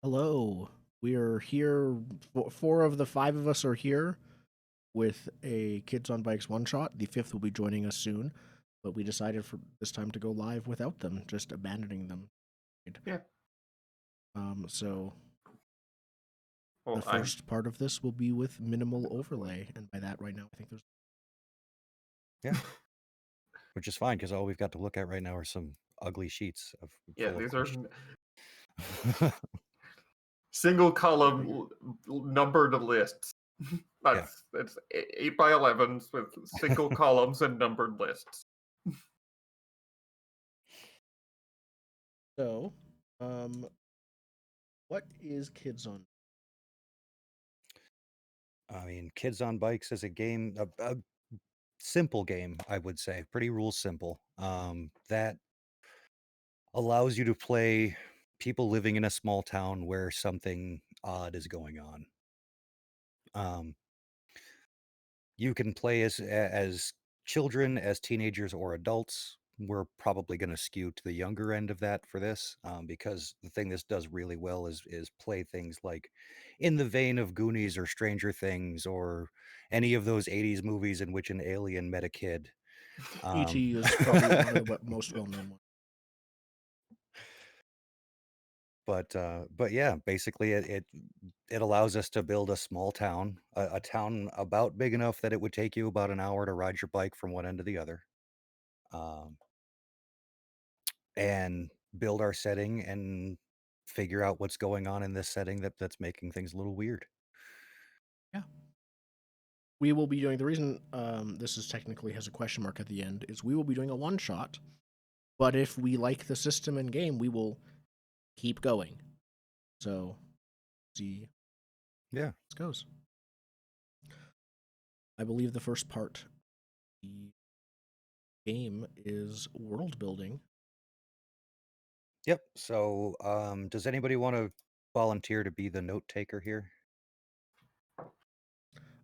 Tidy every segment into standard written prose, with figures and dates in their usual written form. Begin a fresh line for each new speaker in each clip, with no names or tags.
Hello. We are here. Four of the five of us are here with a Kids on Bikes one shot. The fifth will be joining us soon, but we decided for this time to go live without them, just abandoning them.
Yeah.
So
Well,
the first part of this will be with minimal overlay, and by that, right now, I think there's.
Yeah, which is fine because all we've got to look at right now are some ugly sheets of.
these are single column numbered lists. It's 8x11s with single columns and numbered lists.
So, what is Kids on?
I mean, Kids on Bikes is a game, a simple game, I would say, pretty rule simple. That allows you to play people living in a small town where something odd is going on. You can play as children, as teenagers, or adults. We're probably going to skew to the younger end of that for this, because the thing this does really well is play things like in the vein of Goonies or Stranger Things or any of those 80s movies in which an alien met a kid.
E.T. is probably one of the most well-known ones.
But yeah, basically it allows us to build a small town, a town about big enough that it would take you about an hour to ride your bike from one end to the other. And build our setting and figure out what's going on in this setting that's making things a little weird.
Yeah. We will be doing, the reason this is technically has a question mark at the end is we will be doing a one shot, but if we like the system and game, we will keep going. So, see
Yeah,
how this goes. I believe the first part, the game, is world building.
Yep. So, does anybody want to volunteer to be the note taker here?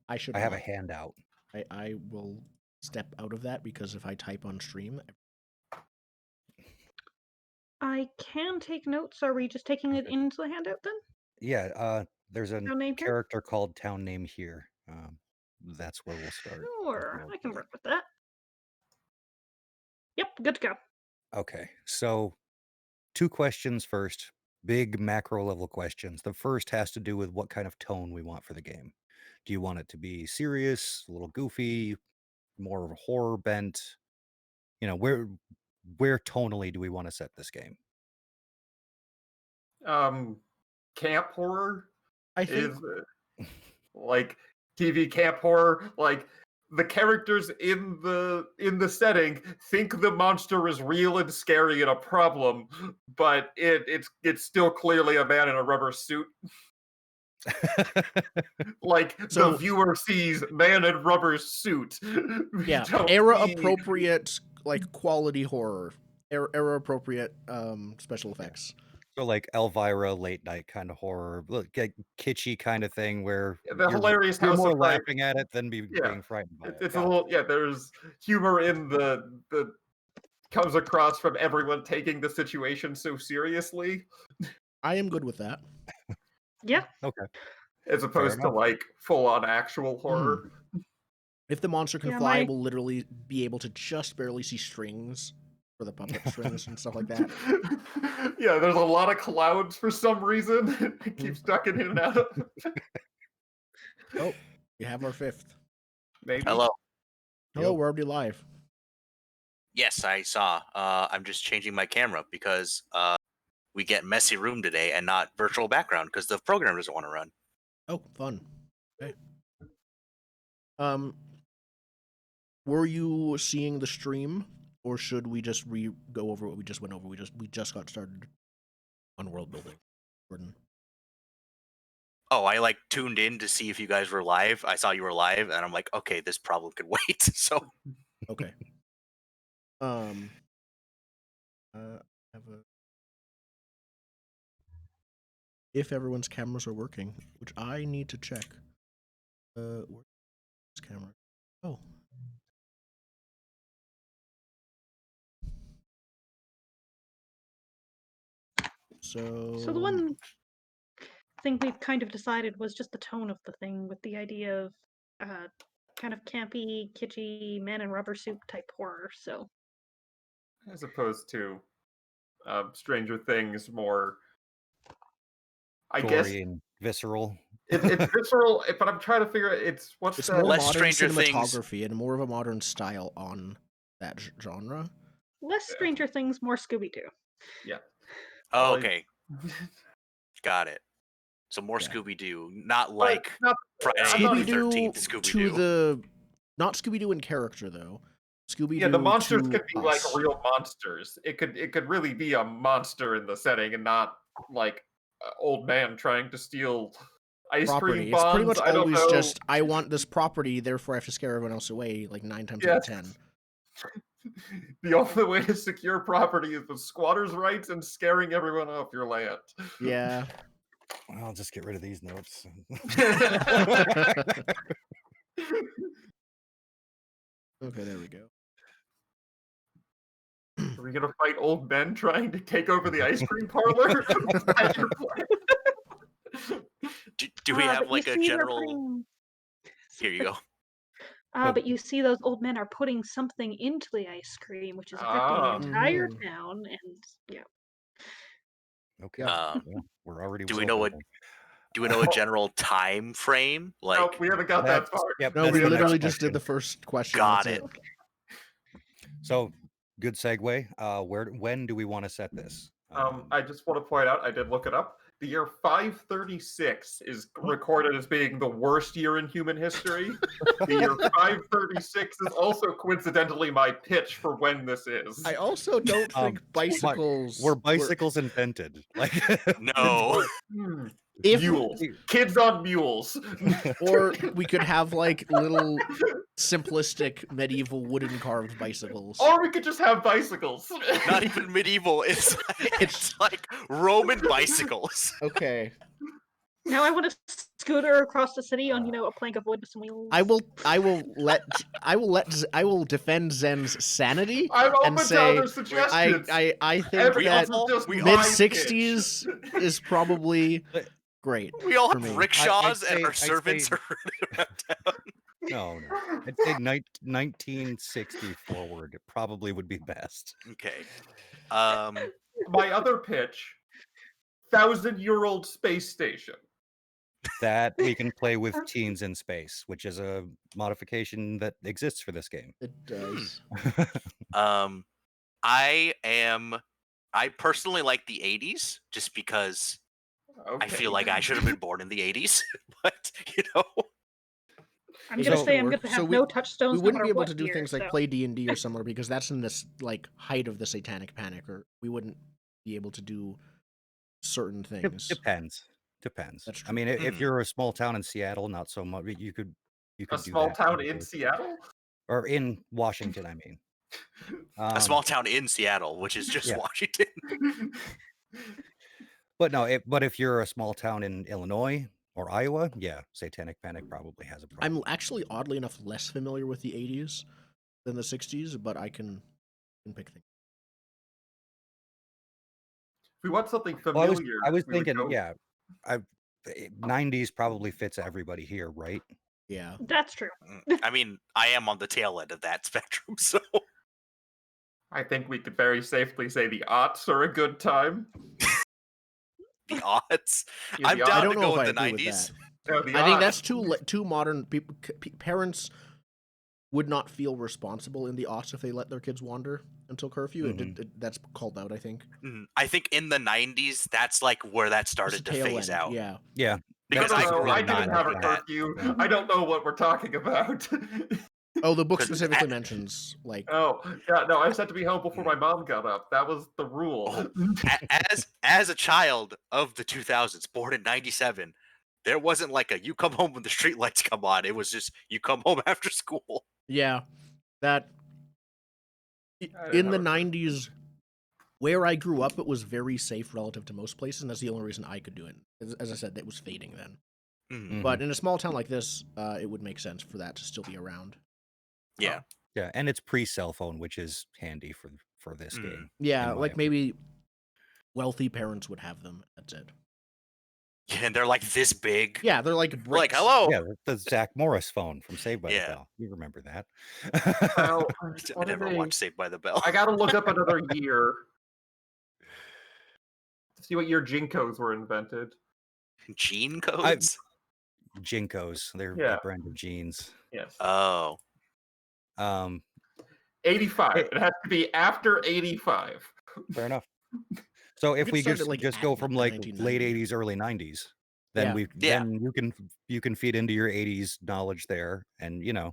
I should.
I have a handout.
I will step out of that because if I type on stream,
I can take notes. Are we just taking it into the handout then?
Yeah. There's a
Town name here?
character called Town Name here. That's where we'll start.
Sure, I can work with that. Yep, good to go.
Okay, so 2 questions first. Big macro level questions. The first has to do with what kind of tone we want for the game. Do you want it to be serious, a little goofy, more of a horror bent? You know, where tonally do we want to set this game?
Camp horror
I think
is like TV camp horror. Like the characters in the setting think the monster is real and scary and a problem, but it's still clearly a man in a rubber suit. Like the viewer sees man in rubber suit.
Yeah, era appropriate, like quality horror, era appropriate special effects.
So like Elvira late night kind of horror, kitschy kind of thing where
the hilarious
you're
House
more
of Fright.
laughing at it than being frightened by it.
It's a little there's humor in the comes across from everyone taking the situation so seriously.
I am good with that.
Yeah.
Okay.
As opposed to like full on actual horror.
If the monster can fly, we'll literally be able to just barely see strings for the puppet strings and stuff like that.
Yeah, there's a lot of clouds for some reason. It keeps ducking in and out of.
Oh, we have our fifth.
Maybe.
Hello.
Hello, we're already live.
Yes, I saw. I'm just changing my camera because we get messy room today and not virtual background because the program doesn't want to run.
Oh, fun. Okay. Were you seeing the stream, or should we just go over what we just went over? We just got started on world building. Jordan.
Oh, I tuned in to see if you guys were live. I saw you were live, and I'm like, okay, this problem could wait. So
okay. If everyone's cameras are working, which I need to check. Where's camera? Oh. So
the one thing we've kind of decided was just the tone of the thing, with the idea of kind of campy, kitschy, man in rubber suit type horror. So
As opposed to Stranger Things, more, I guess
Gory and visceral.
it's visceral, but I'm trying to figure out what's
It's
that?
more
Less
modern
Stranger Things.
cinematography and more of a modern style on that genre.
less
Yeah.
Stranger Things, more Scooby Doo.
Yeah.
Oh,
Like-
okay, got it. So more
Yeah.
Scooby Doo, not
But
like
not-
Friday
I'm not-
the
Scooby-Doo
13th Scooby
to
Doo.
the not Scooby-Doo in character though. Scooby-Doo
Yeah, the monsters
to
could be like
us.
real monsters. It could really be a monster in the setting and not like an old man trying to steal ice
property.
cream
It's
bombs.
pretty much
I don't
always
know.
just I want this property, therefore I have to scare everyone else away like 9 times out of
Yes.
10.
The only way to secure property is with squatters' rights and scaring everyone off your land.
Yeah.
I'll just get rid of these notes.
Okay, there we go.
Are we gonna fight old men trying to take over the ice cream parlor? Is that your plan?
Do we
but
have
you
like a
see they're
general?
putting-
Here you go.
but you see those old men are putting something into the ice cream, which is affecting
Ah.
the entire
Mhm.
town, and yeah.
Okay.
Um,
Yeah, we're already.
do we
well
know
over.
Do we know a general time frame? Like,
Nope, we haven't got that
That's-
far.
yep,
No,
that's
we
the next
literally just did
question.
the first question.
Got
that's
it.
So good segue. When do we want to set this?
I just want to point out, I did look it up. The year 536 is recorded as being the worst year in human history. The year 536 is also coincidentally my pitch for when this is.
I also don't think
but
bicycles
were bicycles invented? Like
no.
Hmm.
if
Mules. Kids on mules.
or we could have like little simplistic medieval wooden carved bicycles.
Or we could just have bicycles.
Not even medieval. It's like Roman bicycles.
Okay.
Now I want a scooter across the city on, a plank of wood with some wheels.
I will defend Zen's sanity
I'm open
and
to
say
other suggestions.
I think
Every
that
also just
we
my
mid 60s
pitch.
is probably great.
We all
for
have
me.
rickshaws and
say-
our
I'd
servants
say-
are running around town.
no. I'd say 1960 forward. It probably would be best.
Okay.
My other pitch, 1,000-year-old space station.
That we can play with teens in space, which is a modification that exists for this game.
It does.
I personally like the 80s just because
Okay.
I feel like I should have been born in the 80s. But
I'm
So-
gonna say I'm
work.
gonna
So
have
we-
no touchstones.
We
no
wouldn't
matter
be able
what
to do
year,
things like
so.
play D&D or similar because that's in this like height of the satanic panic, or we wouldn't be able to do certain things.
Depends.
That's
I
true.
mean, if you're a small town in Seattle, not so much. You could
A
do
small
that
town
probably.
in Seattle?
or in Washington. I mean,
a small town in Seattle, which is just
yeah.
Washington.
But no, but if you're a small town in Illinois or Iowa, yeah, Satanic Panic probably has a problem.
I'm actually oddly enough less familiar with the 80s than the 60s, but I can pick things.
If we want something
Well,
familiar,
I was
we would
thinking,
go-
yeah, 90s probably fits everybody here, right?
Yeah.
That's true.
I mean, I am on the tail end of that spectrum, so
I think we could very safely say the aughts are a good time.
the odds.
Yeah,
I'm
the
down
I
aughts-
don't
to
know
go
if
with
I
the
agree with
90s.
that.
No, the
I think
aughts.
that's too modern. People, parents would not feel responsible in the aughts if they let their kids wander until curfew. That's called out, I think.
I think in the 90s, that's like where that
It's
started
the
to
tail
phase
end,
out.
Yeah.
Yeah.
Because
I
I
don't know,
grew
I
up not
didn't have a
doing that.
curfew.
Yeah.
I don't know what we're talking about.
Oh, the book
'Cause
specifically mentions like
Oh, yeah, no, I just had to be home before my mom got up. That was the rule.
Oh, as a child of the 2000s, born in 97, there wasn't like a you come home when the streetlights come on. It was just you come home after school.
yeah, that
didn't
in the
have a-
90s where I grew up it was very safe relative to most places, and that's the only reason I could do it. As I said, it was fading then.
Mhm.
But in a small town like this, it would make sense for that to still be around.
Yeah.
Yeah, and it's pre-cell phone, which is handy for this
Mm.
game.
Yeah,
in my
like
opinion.
maybe wealthy parents would have them. That's it.
Yeah, and they're like this big.
Yeah, they're like
We're like,
bricks.
hello.
Yeah, the Zach Morris phone from Saved by the
Yeah.
Bell. You remember that?
Well,
I
what
never
did
watched Saved by the Bell.
I gotta look up another year to see what year Jinkos were invented.
Gene codes.
Jinkos. They're
Yeah.
a brand of jeans.
Yes.
Oh,
85. It has to be after 85.
Fair enough. So if
could
we
start
just
it, like,
just
at
go from like
1990.
late 80s, early 90s, then
Yeah.
then you can feed into your 80s knowledge there, and
I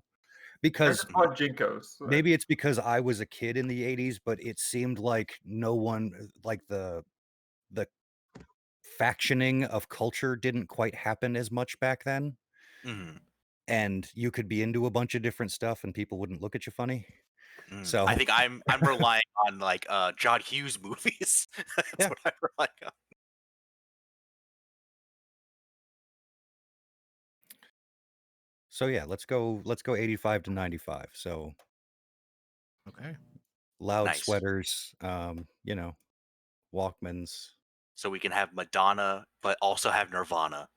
because
just bought Jinkos.
maybe it's because I was a kid in the 80s, but it seemed like no one like the factioning of culture didn't quite happen as much back then,
mhm,
and you could be into a bunch of different stuff and people wouldn't look at you funny. So
I think I'm relying on like John Hughes movies. That's
Yeah.
what I'm relying on.
so yeah, let's go 85 to 95. So
Okay.
loud
Nice.
sweaters, Walkmans.
So we can have Madonna, but also have Nirvana.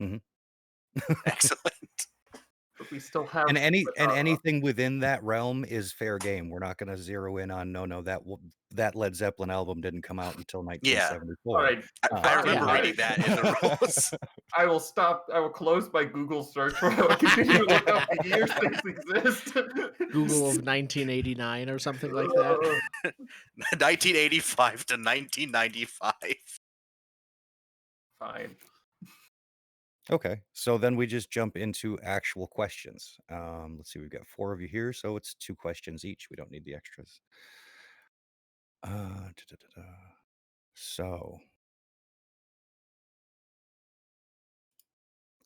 Mhm.
Excellent.
But we still have
And
Madonna.
anything within that realm is fair game. We're not going to zero in on that Led Zeppelin album didn't come out until 1974.
All right.
I remember
yeah.
reading that in the rules.
I will stop. I will close my Google search while I continue to look up the years things exist.
Google of 1989 or something like that.
1985 to 1995.
Fine.
Okay, so then we just jump into actual questions. Let's see, we've got 4 of you here, so it's 2 questions each. We don't need the extras. So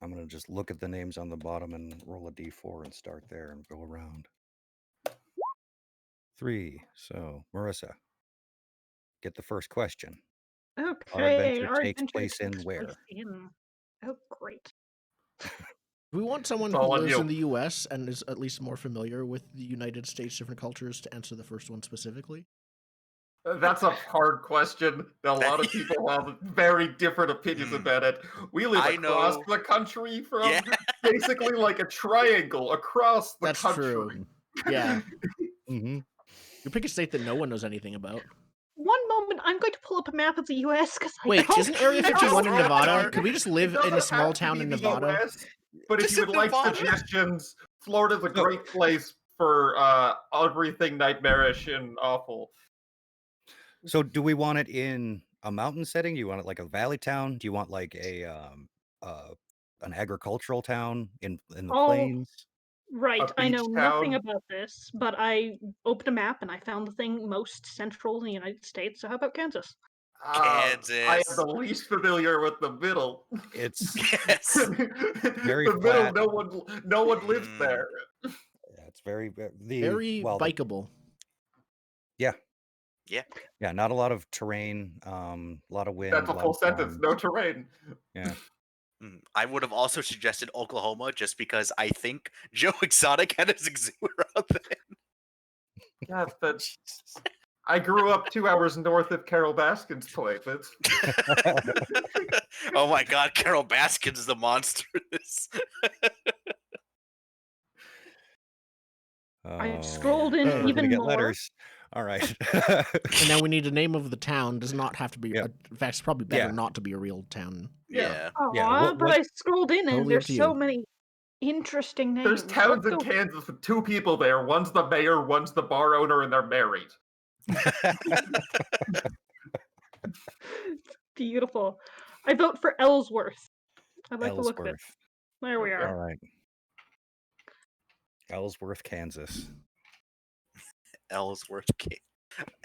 I'm gonna just look at the names on the bottom and roll a d4 and start there and go around. 3. So Marissa, get the first question.
Okay,
adventure takes place in where?
Oh, great.
Do we want someone
It's
who
all on
lives
you.
in the U.S. and is at least more familiar with the United States different cultures to answer the first one specifically?
That's a hard question. A lot of people have very different opinions about it. We live
I
across
know.
the country from
Yeah.
basically like a triangle across the
That's
country.
true. Yeah.
Mm-hmm.
You pick a state that no one knows anything about.
One moment, I'm going to pull up a map of the U.S. because I
Wait,
don't.
isn't Area 51 in
Just
Nevada?
start.
Could we just live
It
in a
doesn't
small
have to
town
be
in
the
Nevada?
US, but if
Just
you would
in
like
Nevada.
suggestions, Florida's a great place for everything nightmarish and awful.
So do we want it in a mountain setting? Do you want it like a valley town? Do you want like a an agricultural town in the
Oh,
plains?
Right,
A
I know
beach
nothing
town?
about this, but I opened a map and I found the thing most central in the United States. So how about Kansas?
I
Kansas.
am the least familiar with the middle.
It's
Yes.
Very
the middle,
flat.
no one lives there.
Yeah, it's very
Very bikeable.
yeah, not a lot of terrain, a lot of wind.
That's a
lot
full
of
sentence.
sun.
No terrain.
Yeah.
I would have also suggested Oklahoma just because I think Joe Exotic had his exuber up there.
Yeah, but I grew up 2 hours north of Carol Baskin's place.
Oh my god, Carol Baskin is the monster.
I scrolled in
we're gonna
even
get
more.
letters. All right.
And now we need a name of the town. Does not have to be.
Yeah.
In fact, it's probably better
Yeah.
not to be a real town.
Yeah.
Yeah,
Aw, but I scrolled in and
Totally up
there's
to
so
you.
many interesting names.
There's towns in
Let's go-
Kansas with 2 people there. One's the mayor, one's the bar owner, and they're married.
Beautiful. I vote for Ellsworth. I like the look of it.
Ellsworth.
There we
Okay.
are.
All right. Ellsworth, Kansas.
Ellsworth,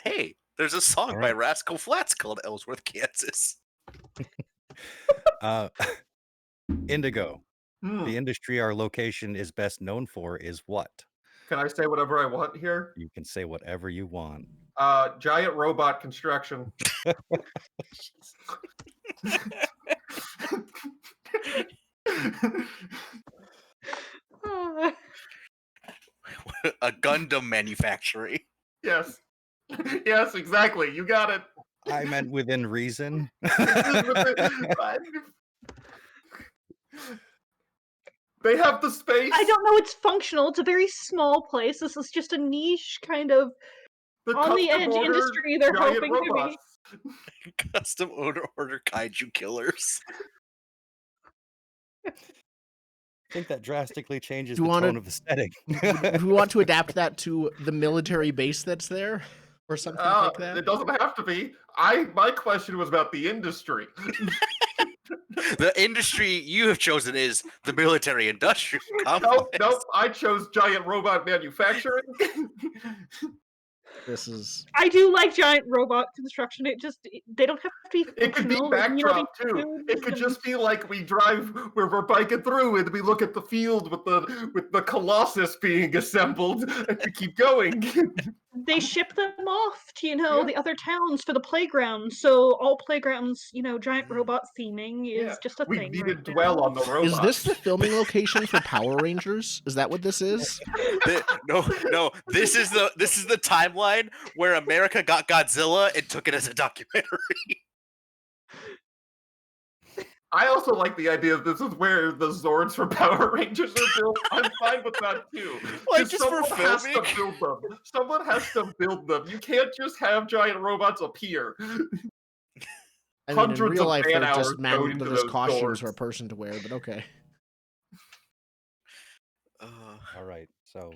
Hey, there's a song
All
by
right.
Rascal Flatts called Ellsworth, Kansas.
Indigo.
Hmm.
The industry our location is best known for is what?
Can I say whatever I want here?
You can say whatever you want.
Giant robot construction.
Ah,
A Gundam manufactory.
Yes. Yes, exactly. You got it.
I meant within reason.
They have the space.
I don't know. It's functional. It's a very small place. This is just a niche kind of
The
on the edge
custom-ordered
industry they're
giant
hoping to be.
robots.
Custom order kaiju killers.
I think that drastically changes
Do you
the
wanna-
tone of the setting.
Would we want to adapt that to the military base that's there, or something like that?
It doesn't have to be. My question was about the industry.
The industry you have chosen is the military industrial complex.
Nope. I chose giant robot manufacturing.
This is
I do like giant robot construction. They don't have to be
It could be
functional,
backdrop
they
too. It could
and-
just be like we drive where we're biking through and we look at the field with the Colossus being assembled and we keep going.
They ship them off to,
Yeah.
the other towns for the playground. So all playgrounds, giant
Mm.
robot theming is
Yeah,
just a
we
thing.
need
right
to dwell
now.
on the robots.
Is this the filming location for Power Rangers? Is that what this is?
No. This is the timeline where America got Godzilla and took it as a documentary.
I also like the idea that this is where the Zords for Power Rangers are built. I'm fine with that too.
Like,
'Cause
just for
someone has to
filming?
build them. Someone has to build them. You can't just have giant robots appear.
I mean, in
Hundreds
real
of
life, they're
man-hours
just
going into
there's
those
costumes
doors.
for a person to wear, but okay.
All right, so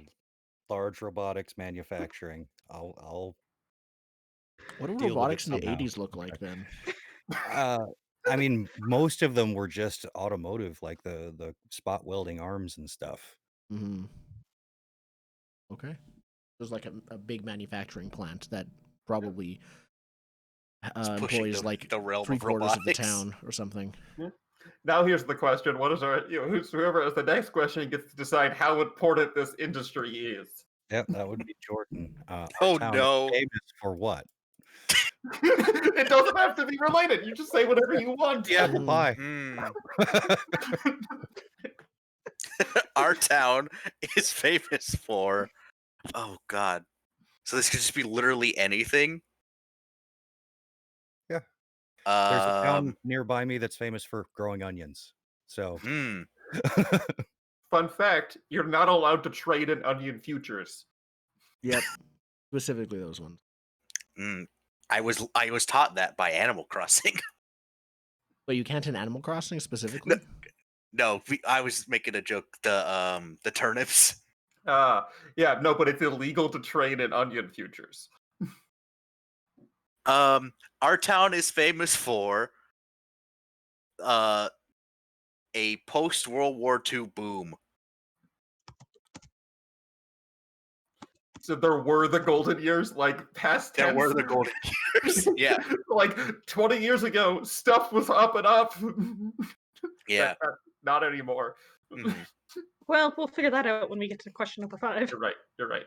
large robotics manufacturing. I'll
What do
Deal with it
robotics in the
somehow.
80s look like then?
I mean, most of them were just automotive, like the spot welding arms and stuff.
Hmm. Okay. There's like a big manufacturing plant that probably
It's pushing
employs like
the realm of
3/4 of the
robotics.
town or something.
Now here's the question: what is our whoever has the next question gets to decide how important this industry is.
Yep, that would be Jordan. Our
Oh,
town is
no.
famous for what?
It doesn't have to be related. You just say whatever you want.
The
Mm.
apple pie.
Our town is famous for. Oh God! So this could just be literally anything.
Yeah. There's a
Um.
town nearby me that's famous for growing onions. So
hmm.
Fun fact: you're not allowed to trade in onion futures.
Yep. Specifically those ones.
Mm. I was taught that by Animal Crossing.
But you can't in Animal Crossing specifically?
No, I was making a joke. The turnips.
Yeah, no, but it's illegal to trade in onion futures.
Our town is famous for a post World War II boom.
So there were the golden years, like past tense.
There were the golden years. Yeah,
Like 20 years ago, stuff was up and up.
yeah.
Not anymore.
Mhm.
Well, we'll figure that out when we get to question number 5.
You're right.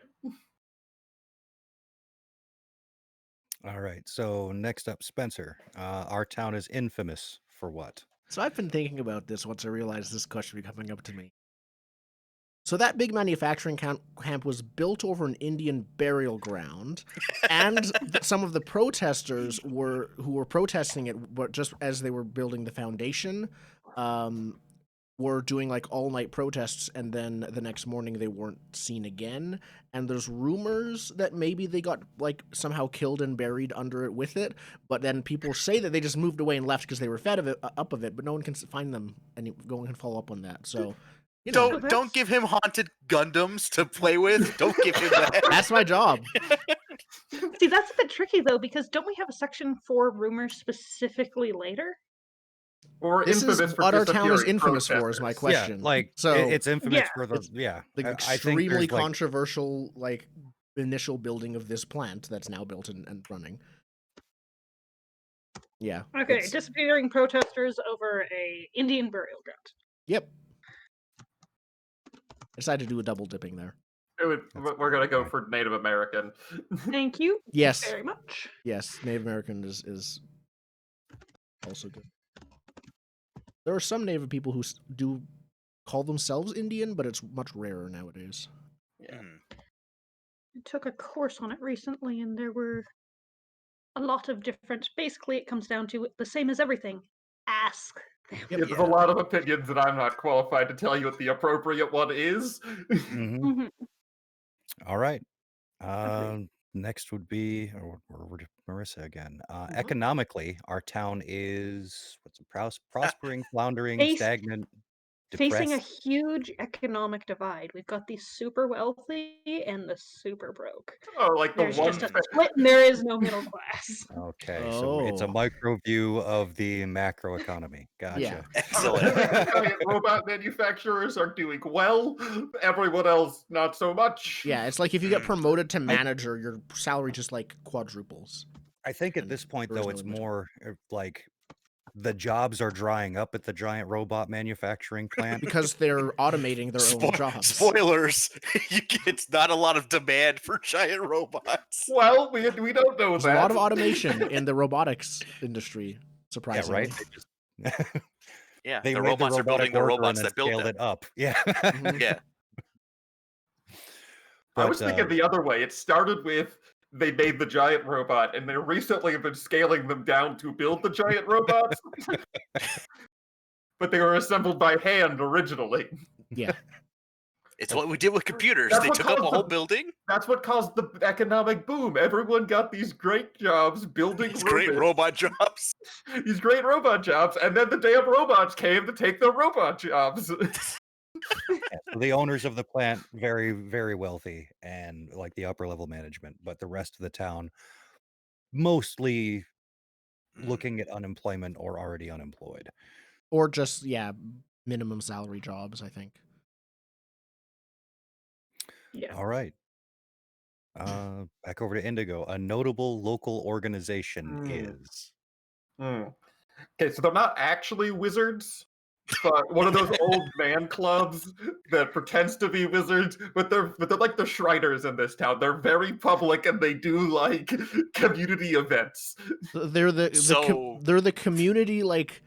all right. So next up, Spencer. Our town is infamous for what?
So I've been thinking about this once I realized this question would be coming up to me. So that big manufacturing camp was built over an Indian burial ground, and some of the protesters who were protesting it, but just as they were building the foundation, were doing like all-night protests, and then the next morning they weren't seen again. And there's rumors that maybe they got like somehow killed and buried under it with it, but then people say that they just moved away and left because they were fed of it, up of it, but no one can find them, and no one can follow up on that. So. You know,
Don't give him haunted Gundams to play with. Don't give him that.
that's my job.
See, that's a bit tricky though, because don't we have a section for rumors specifically later?
Or
This is
infamous for
what our town is
disappearing
infamous for, is my
protesters.
question.
Yeah, like
so
it's infamous
yeah,
for the
it's the
I think
extremely
there's, like,
controversial like initial building of this plant that's now built and running. Yeah.
Okay,
it's-
disappearing protesters over a Indian burial ground.
Yep. Decided to do a double dipping there.
We're gonna go for Native American.
Thank you
Yes.
very much.
Yes. Native American is also good. There are some Native people who do call themselves Indian, but it's much rarer nowadays.
Yeah.
Mhm.
I took a course on it recently, and there were a lot of different. Basically, it comes down to the same as everything. Ask them.
Yep.
Yeah, there's a lot of opinions, and I'm not qualified to tell you what the appropriate one is.
Mhm.
Mhm.
All right.
Agreed.
Next would be we're to Marissa again.
Mhm.
Economically, our town is prospering, floundering,
Face-
stagnant,
Facing a
depressed.
huge economic divide. We've got the super wealthy and the super broke.
Oh, like the
There's
one.
just a split, and there is no middle class.
Okay, so it's a
Oh.
micro view of the macro economy.
Yeah.
Gotcha.
Excellent.
Giant robot manufacturers are doing well. Everyone else, not so much.
Yeah, it's like if you get
Mm.
promoted to manager, your salary just like quadruples.
I think at
And
this point,
there is
though,
no
it's
in between.
more like the jobs are drying up at the giant robot manufacturing plant.
Because they're automating their own jobs.
Spoilers. It's not a lot of demand for giant robots.
Well, we don't know
There's
that.
a lot of automation in the robotics industry,
Yeah,
surprisingly.
right. They just
Yeah,
they
the
made the
robots are building
robotic
the
worker
robots
and then
that build
scaled
them.
it up. Yeah.
Mhm.
Yeah.
I was
But,
thinking the other way. It started with they made the giant robot, and they recently have been scaling them down to build the giant robots. But they were assembled by hand originally.
Yeah.
It's what we did with computers.
That's
They
what
took up a
caused
whole
the-
building.
That's what caused the economic boom. Everyone got these great jobs building
These great
robots.
robot jobs.
These great robot jobs, and then the damn robots came to take the robot jobs.
yeah, so the owners of the plant very, very wealthy and like the upper level management, but the rest of the town mostly looking at unemployment or already unemployed.
Or just, yeah, minimum salary jobs, I think.
Yeah.
All right. Back over to Indigo. A notable local organization is.
Okay, so they're not actually wizards, but one of those old man clubs that pretends to be wizards, but they're like the Shriners in this town. They're very public and they do like community events.
They're
So-
they're the community like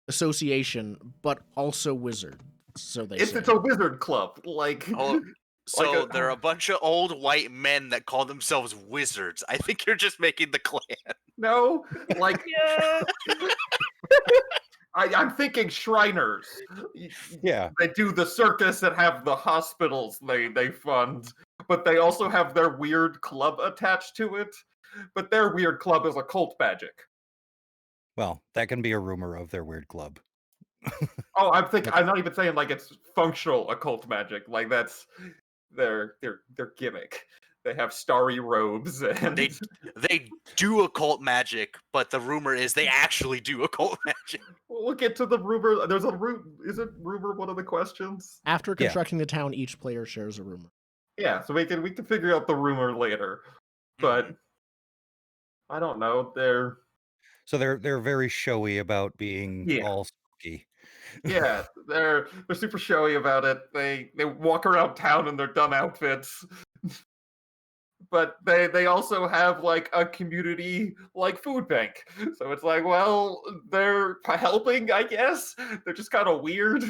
association, but also wizard. So they say.
It's a wizard club. Like
Oh, so
a-
they're a bunch of old white men that call themselves wizards. I think you're just making the clan.
no, like
Yeah.
I'm thinking Shriners.
Yeah.
They do the circus and have the hospitals they fund, but they also have their weird club attached to it. But their weird club is occult magic.
Well, that can be a rumor of their weird club.
Oh, I'm not even saying like it's functional occult magic. Like that's their gimmick. They have starry robes and
They do occult magic, but the rumor is they actually do occult magic.
we'll get to the rumor. There's a isn't rumor one of the questions?
After
Yeah.
constructing the town, each player shares a rumor.
Yeah, so we can figure out the rumor later. But I don't know.
So they're very showy about being
Yeah.
all spooky.
Yeah, they're super showy about it. They walk around town in their dumb outfits. But they also have like a community like food bank. So it's like, well, they're helping, I guess. They're just kind of weird.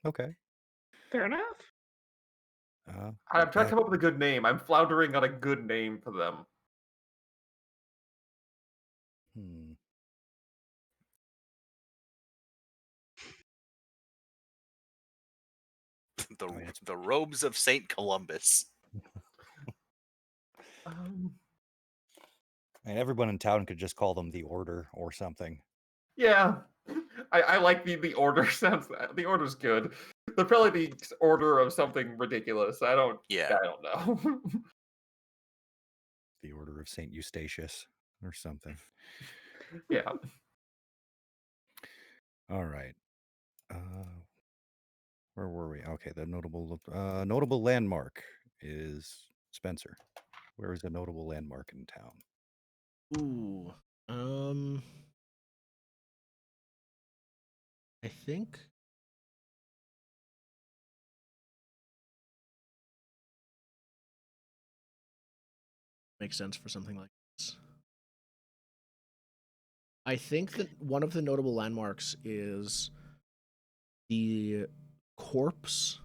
Okay.
Fair enough.
I'm trying to come up with a good name. I'm floundering on a good name for them.
The robes of Saint Columbus.
And everyone in town could just call them the Order or something.
Yeah, I like the order sounds. The order's good. They're probably the order of something ridiculous. I don't know.
The Order of Saint Eustatius or something.
Yeah.
All right. Where were we? Okay, the notable landmark is Spencer. Where is a notable landmark in town?
Ooh. I think makes sense for something like this. I think that one of the notable landmarks is the corpse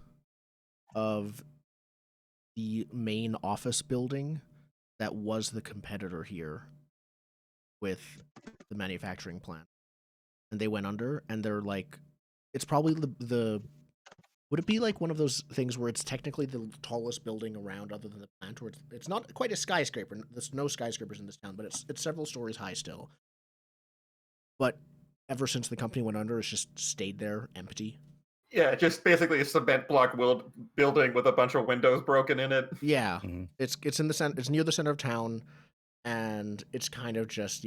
of the main office building that was the competitor here with the manufacturing plant, and they went under, and they're like, it's probably the would it be like one of those things where it's technically the tallest building around other than the plant, or it's not quite a skyscraper. There's no skyscrapers in this town, but it's several stories high still. But ever since the company went under, it's just stayed there empty.
Yeah, just basically a cement block building with a bunch of windows broken in it.
Yeah, it's in the center. It's near the center of town, and it's kind of just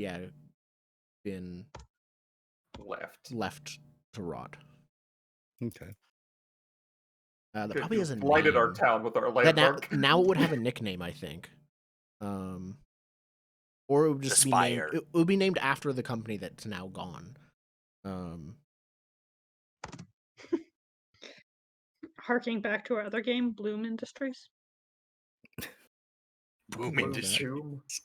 been left to rot.
Okay.
That probably has a
blighted
name.
our town with our landmark.
Now it would have a nickname, I think. Or it would just be named. It would be named after the company that's now gone.
Harking back to our other game, Bloom Industries.
Bloom Industries.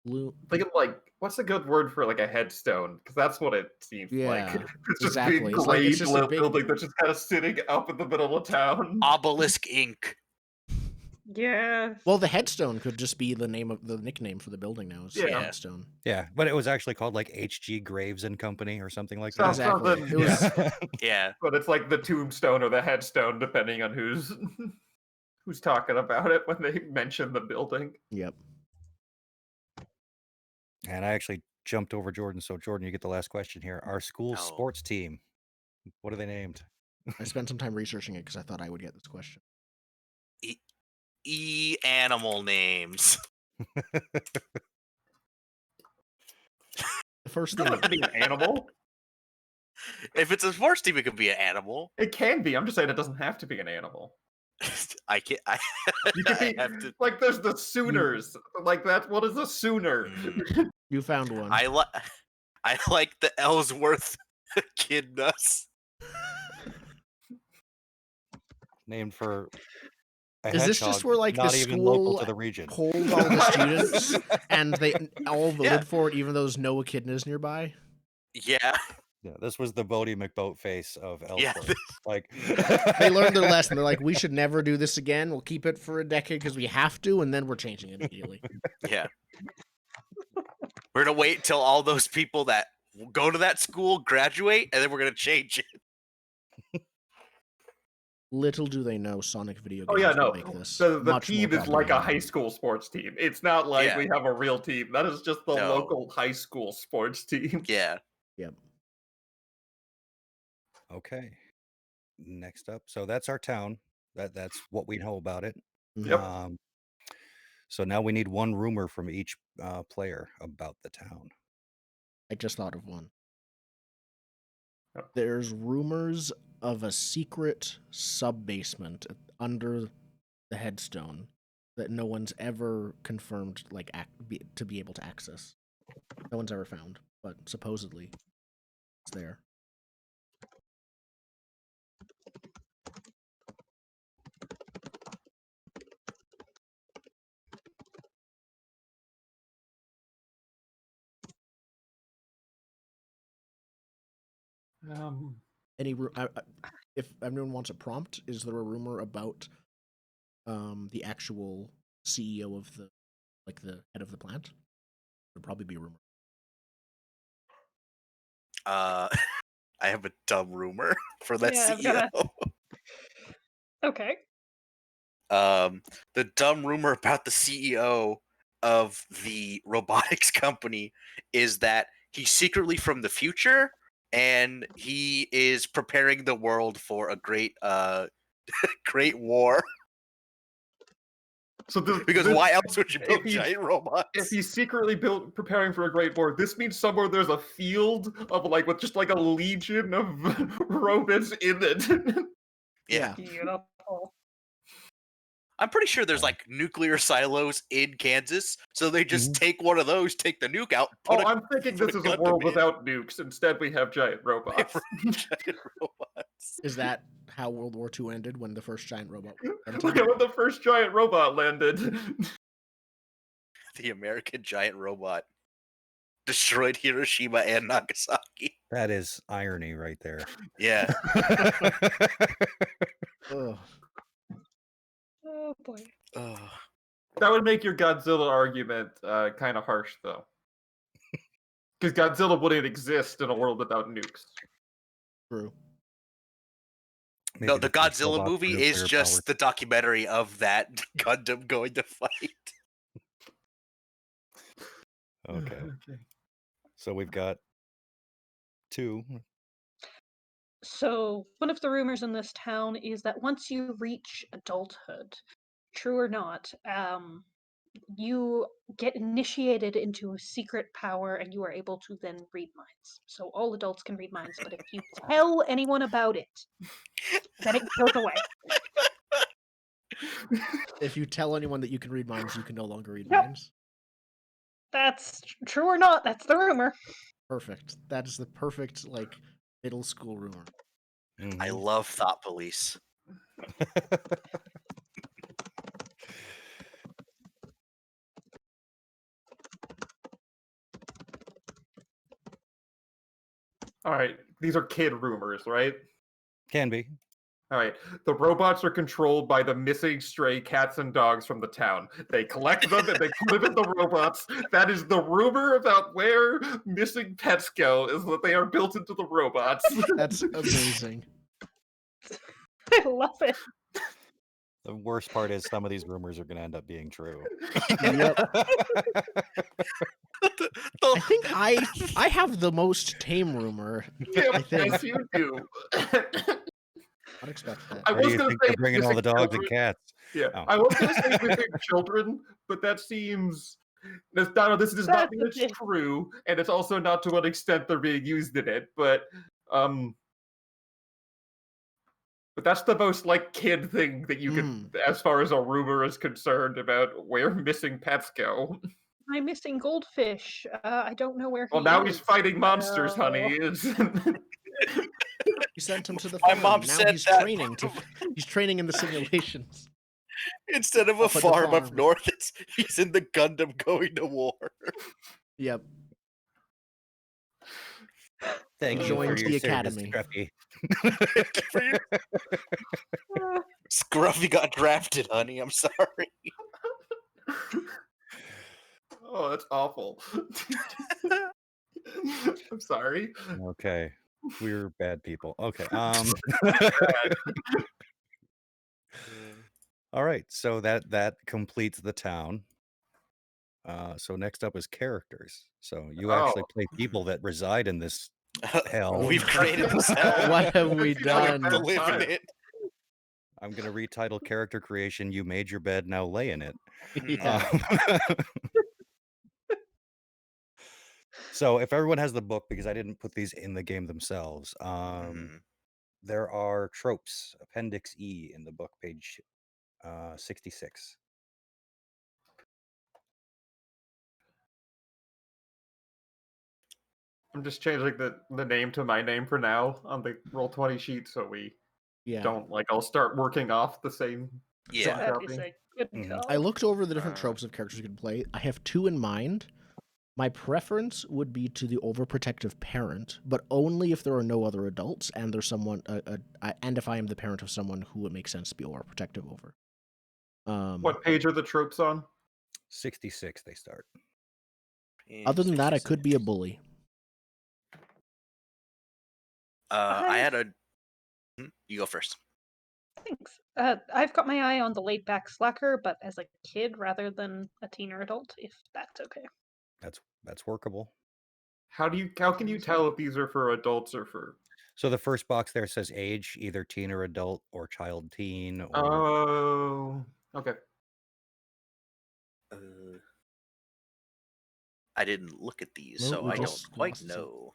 Bloom.
Thinking like, what's a good word for like a headstone? Because that's what it seems like. It's just
exactly.
a big gray
it's just
building that's just kind of sitting up in the middle of town.
Obelisk Inc.
Yeah.
Well, the headstone could just be the nickname for the building now. It's the headstone.
Yeah, but it was actually called like H.G. Graves and Company or something like
Sounds
that.
Exactly.
something-
It was
Yeah.
But it's like the tombstone or the headstone, depending on who's talking about it when they mention the building.
Yep.
And I actually jumped over Jordan, so Jordan, you get the last question here. Our school sports team, what are they named?
I spent some time researching it because I thought I would get this question.
Animal names.
The first
It
thing
doesn't have to be an animal.
If it's a sports team, it could be an animal.
It can be. I'm just saying it doesn't have to be an animal.
I can't.
You can be like there's the Sooners. Like that. What is a Sooner?
You found one.
I like the Ellsworth Echidnas.
Named for
Is this just where like
not
the
even
school
local to the region?
polled all the students and they all voted for it, even though there's no echidnas nearby?
Yeah.
Yeah, this was the Bodie McBoatface of Ellsworth.
Yeah.
Like
They learned their lesson. They're like, we should never do this again. We'll keep it for a decade because we have to, and then we're changing it immediately.
Yeah. We're gonna wait till all those people that go to that school graduate, and then we're gonna change it.
Little do they know Sonic video games
Oh yeah, no.
will make this.
The
much
team
more
is like a
popular.
high school sports team. It's not like we have a real team. That is just the local high school sports team.
Yeah.
Yep.
Okay. Next up, so that's our town. That's what we know about it.
Yep.
So now we need one rumor from each player about the town.
I just thought of one.
Oh.
There's rumors of a secret sub-basement under the headstone that no one's ever confirmed to be able to access. No one's ever found, but supposedly it's there. If everyone wants a prompt, is there a rumor about the actual CEO of the head of the plant? There'd probably be a rumor.
I have a dumb rumor for that
Yeah,
CEO.
Okay.
The dumb rumor about the CEO of the robotics company is that he's secretly from the future and he is preparing the world for a great great war.
So
because why else would you build giant robots?
If he's secretly preparing for a great war, this means somewhere there's a field of with just like a legion of robots in it.
Yeah.
Beautiful.
I'm pretty sure there's like nuclear silos in Kansas, so they just take one of those, take the nuke out.
I'm thinking this is a world without nukes. Instead, we have giant robots.
Giant robots.
Is that how World War II ended, when the first giant robot landed?
Look at when the first giant robot landed.
The American giant robot destroyed Hiroshima and Nagasaki.
That is irony right there.
Yeah.
Ugh.
Oh boy.
That would make your Godzilla argument kind of harsh, though. Because Godzilla wouldn't exist in a world without nukes.
True.
No,
Maybe
the
first
Godzilla
robots
movie
were
is
nuclear
just
powered.
the documentary of that Gundam going to fight.
Okay. So we've got 2.
So, one of the rumors in this town is that once you reach adulthood, true or not, you get initiated into a secret power and you are able to then read minds. So, all adults can read minds, but if you tell anyone about it, then it goes away.
If you tell anyone that you can read minds, you can no longer read
Yep.
minds.
That's true or not, that's the rumor.
Perfect. That is the perfect middle school rumor.
Mm-hmm.
I love Thought Police.
All right, these are kid rumors, right?
Can be.
All right, the robots are controlled by the missing stray cats and dogs from the town. They collect them and they put them in the robots. That is the rumor about where missing pets go, is that they are built into the robots.
That's amazing.
I love it.
The worst part is some of these rumors are going to end up being true.
Yep.
The-
I think I have the most tame rumor.
Yeah,
I think.
yes, you do.
Unexpected that.
I
Where do
was
you
going to
think
say
they're bringing all
missing
the dogs and
children.
cats?
Yeah,
Oh.
I was going to say missing children, but that seems. This does not
That's
mean
the
it's
thing.
true, and it's also not to what extent they're being used in it. But that's the most kid thing that you could, as far as a rumor is concerned, about where missing pets go.
I'm missing goldfish. I don't know where
Well,
he
now
is.
he's fighting monsters,
Oh.
honey.
You sent him to the
My
farm.
mom
Now
said
he's
that.
training he's training in the simulations.
Instead of a
Up at the
farm up
farm.
north, he's in the Gundam going to war.
Yep.
Thank
He
you for
joins
your
the
service,
academy.
Scruffy.
Scruffy got drafted, honey. I'm sorry.
Oh, that's awful. I'm sorry.
Okay. We're bad people. Okay. All right. So that completes the town. So next up is characters. So you actually play people that reside in this hell.
We've created this hell.
What have we
It seems like a
done?
bad
To live in
time.
it.
I'm gonna retitle character creation. You made your bed, now lay in it.
Yeah.
So if everyone has the book, because I didn't put these in the game themselves, there are tropes, Appendix E in the book, page 66.
I'm just changing the name to my name for now on the Roll20 sheet, so we
Yeah.
don't I'll start working off the same.
Yeah.
That is a good call.
I looked over the different tropes of characters you can play. I have 2 in mind. My preference would be to the overprotective parent, but only if there are no other adults and there's someone, and if I am the parent of someone who it makes sense to be overprotective over.
What page are the tropes on?
66 they start.
Other than that, I could be a bully.
I had a. You go first.
Thanks. I've got my eye on the laid back slacker, but as a kid rather than a teen or adult, if that's okay.
That's workable.
How can you tell if these are for adults or for?
So the first box there says age, either teen or adult, or child teen, or
Oh, okay.
I didn't look at these,
No,
so
we
I don't
just
quite
lost it.
know.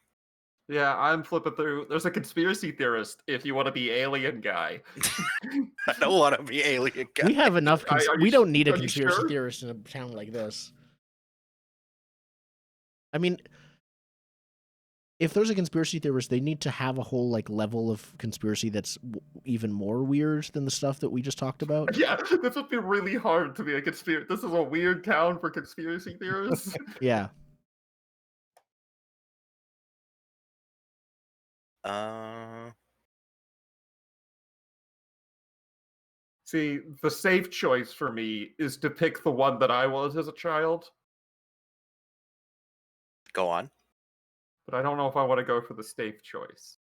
Yeah, I'm flipping through. There's a conspiracy theorist if you want to be alien guy.
I don't want to be alien guy.
We have enough.
Are you
We don't need a
are you
conspiracy
sure?
theorist in a town like this. I mean, if there's a conspiracy theorist, they need to have a whole level of conspiracy that's even more weird than the stuff that we just talked about.
Yeah, this would be really hard to be a conspiracy. This is a weird town for conspiracy theorists.
Yeah.
See, the safe choice for me is to pick the one that I was as a child,
Go on.
but I don't know if I want to go for the safe choice.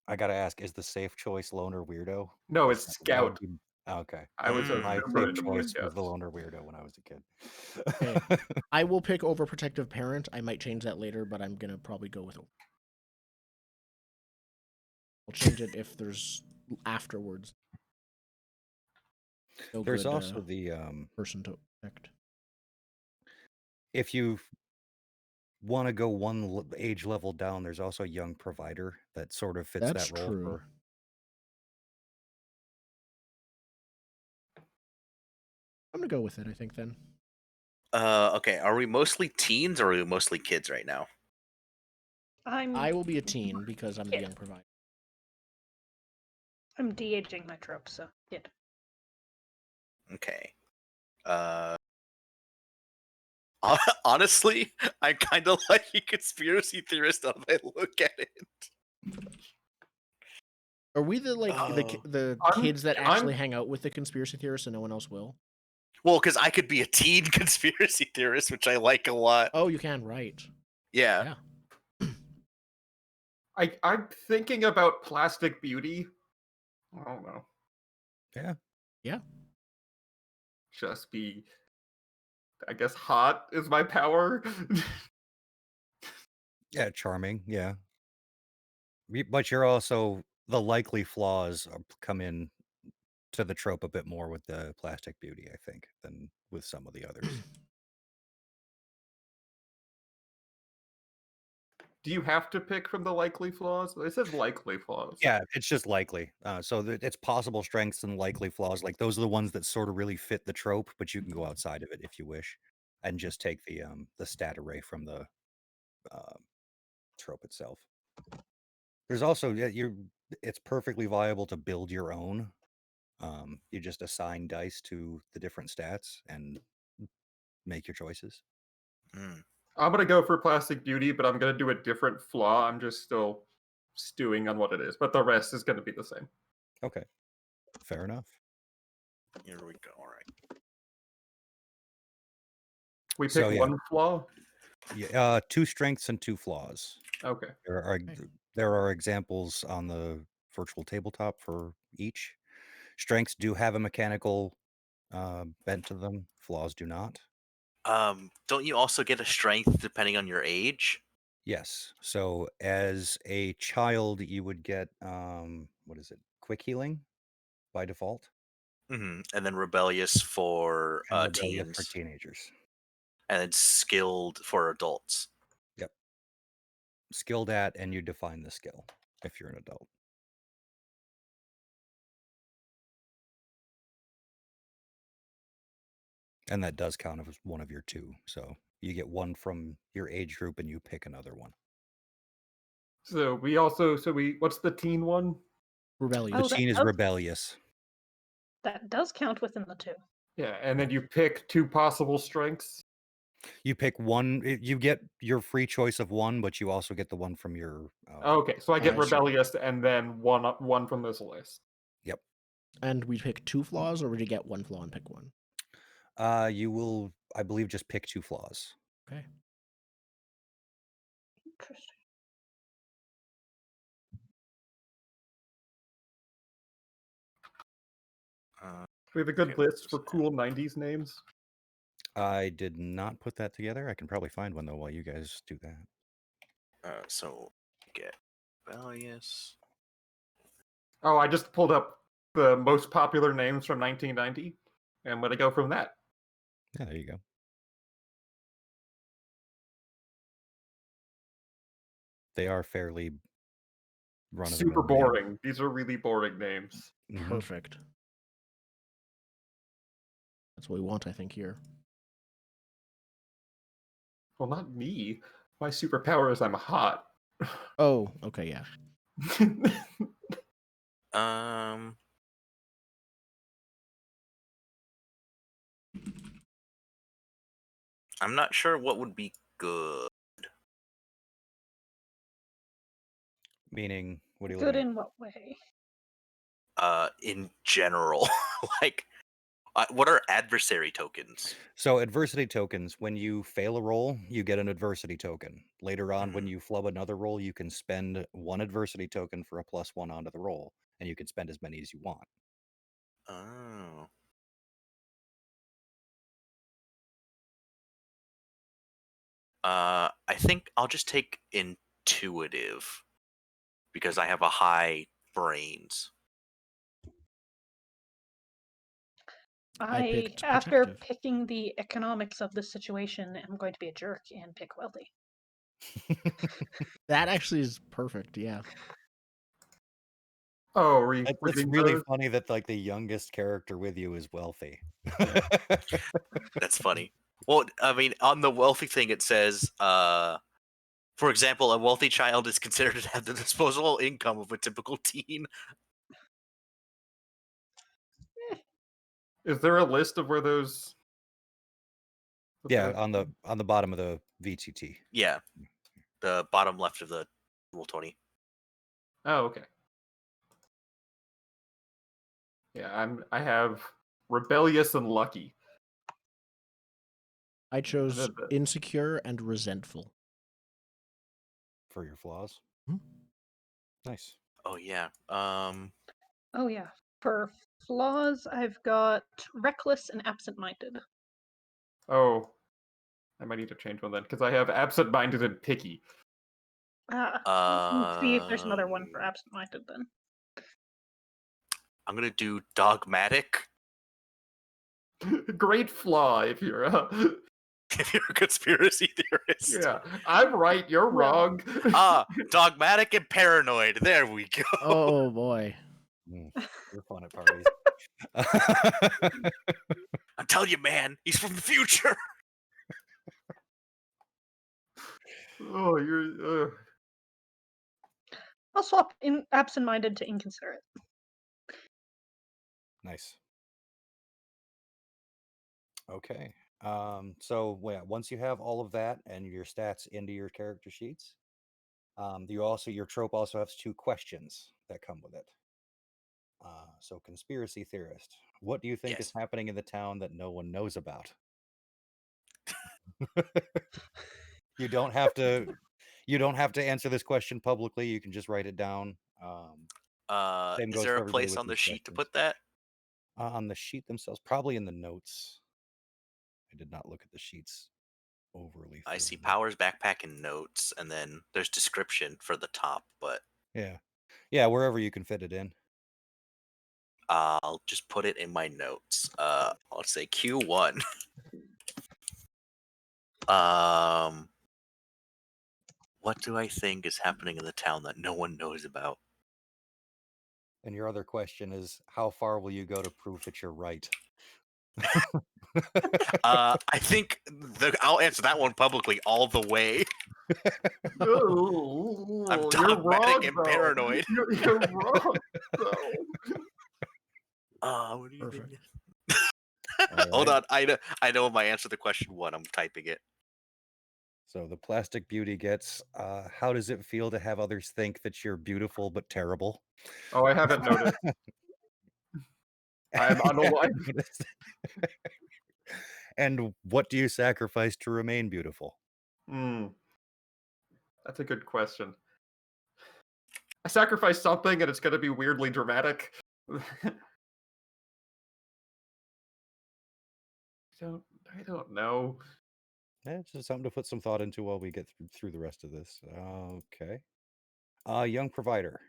I gotta ask, is the safe choice loner weirdo?
No, it's
That
Scout.
would be- okay.
I was a
Mm.
My
super
safe
into Boy
choice was the
Scouts.
loner weirdo when I was a kid.
Okay. I will pick overprotective parent. I might change that later, but I'm gonna probably go with. I'll change it if there's afterwards. No
There's
good
also the
person to protect.
if you want to go one age level down, there's also a young provider that sort of fits
That's
that role
true.
for.
I'm gonna go with it. I think then.
Okay. Are we mostly teens or are we mostly kids right now?
I will be a teen because I'm the
Yeah.
young provider.
I'm de-aging my trope, so yeah.
Okay. Honestly, I'm kind of like a conspiracy theorist now that I look at it.
Are we the
Oh.
the
I'm-
kids that
I'm-
actually hang out with the conspiracy theorists and no one else will?
Well, because I could be a teen conspiracy theorist, which I like a lot.
Oh, you can, right?
Yeah.
Yeah.
I'm thinking about Plastic Beauty. I don't know.
Yeah.
Yeah.
Just be, I guess, hot is my power.
Yeah, charming. Yeah. But you're also the likely flaws come in to the trope a bit more with the plastic beauty, I think, than with some of the others.
Do you have to pick from the likely flaws? It says likely flaws.
Yeah, it's just likely. So it's possible strengths and likely flaws. Like those are the ones that sort of really fit the trope, but you can go outside of it if you wish, and just take the stat array from the uh, trope itself. There's also it's perfectly viable to build your own. You just assign dice to the different stats and make your choices.
Mm.
I'm gonna go for Plastic Beauty, but I'm gonna do a different flaw. I'm just still stewing on what it is, but the rest is gonna be the same.
Okay, fair enough.
Here we go. All right.
We pick
So, yeah.
one flaw.
Yeah, 2 strengths and 2 flaws.
Okay.
There are examples on the virtual tabletop for each. Strengths do have a mechanical bent to them. Flaws do not.
Don't you also get a strength depending on your age?
Yes. So as a child, you would get what is it? Quick healing by default.
And then rebellious for
And rebellious
teens,
for teenagers.
and then skilled for adults.
Yep. Skilled at, and you define the skill if you're an adult. And that does count as one of your 2. So you get one from your age group and you pick another one.
So what's the teen one?
Rebellious.
Oh,
The
that
teen is
does-
rebellious.
That does count within the 2.
Yeah, and then you pick 2 possible strengths.
You pick one. You get your free choice of one, but you also get the one from your.
Okay, so I get
I see.
rebellious and then one from this list.
Yep.
And we pick 2 flaws, or would you get 1 flaw and pick 1?
You will, I believe, just pick 2 flaws.
Okay.
Interesting.
We have a good
Okay,
list for
let's-
cool 90s names.
I did not put that together. I can probably find one though while you guys do that.
So get rebellious.
Oh, I just pulled up the most popular names from 1990. And I'm going to go from that.
Yeah, there you go. They are fairly run of the
Super
mill.
boring. These are really boring names.
Mhm.
Perfect. That's what we want, I think, here.
Well, not me. My superpower is I'm hot.
Oh, okay, yeah.
Um. I'm not sure what would be good.
Meaning What are you
Good
looking at?
in what way?
In general, like, what are adversary tokens?
So adversity tokens, when you fail a roll, you get an adversity token. Later on, when
Mhm.
you flub another roll, you can spend one adversity token for a +1 onto the roll, and you can spend as many as you want.
Oh. I think I'll just take intuitive because I have a high brains.
I picked
After
protective.
picking the economics of the situation, am going to be a jerk and pick wealthy.
That actually is perfect. Yeah.
Oh,
It's
redeem
really
those?
funny that like the youngest character with you is wealthy.
That's funny. Well, I mean, on the wealthy thing, it says, for example, a wealthy child is considered to have the disposable income of a typical teen.
Is there a list of where those?
Yeah, on the bottom of the VTT.
Yeah, the bottom left of the Roll20.
Oh, okay. Yeah, I have rebellious and lucky.
I chose
the-
insecure and resentful.
For your flaws.
Hmm.
Nice.
Oh yeah.
Oh yeah. For flaws, I've got reckless and absent-minded.
Oh, I might need to change one then because I have absent-minded and picky.
Let's see if there's another one for
Um,
absent-minded then.
I'm gonna do dogmatic.
Great flaw if you're
If you're a conspiracy theorist.
yeah. I'm right, you're
Yeah.
wrong.
Dogmatic and paranoid. There we go.
Oh boy.
You're fun at parties.
I'm telling you, man, he's from the future.
Oh, you're.
I'll swap in absent-minded to inconsiderate.
Nice. Okay. So once you have all of that and your stats into your character sheets, your trope also has 2 questions that come with it. So conspiracy theorist, what do you think is
Yes.
happening in the town that no one knows about? You don't have to answer this question publicly. You can just write it down. Same
Is
goes
there
for
a
everybody
place
with
on the
these
sheet to
questions.
put that?
On the sheet themselves, probably in the notes. I did not look at the sheets overly
I see
thoroughly.
powers, backpack, and notes, and then there's description for the top, but
Yeah, wherever you can fit it in.
I'll just put it in my notes. Let's say Q1. What do I think is happening in the town that no one knows about?
And your other question is, how far will you go to prove that you're right?
I think I'll answer that one publicly all the way. I'm
Oh, you're
dogmatic
wrong
and
though.
paranoid.
You're wrong though.
What do you think?
Perfect.
Hold
right.
on, I know my answer to question 1. I'm typing it.
So the plastic beauty gets, how does it feel to have others think that you're beautiful but terrible?
Oh, I haven't noticed. I'm unalive.
And what do you sacrifice to remain beautiful?
That's a good question. I sacrifice something and it's going to be weirdly dramatic. I don't know.
It's just something to put some thought into while we get through the rest of this. Okay. Young provider.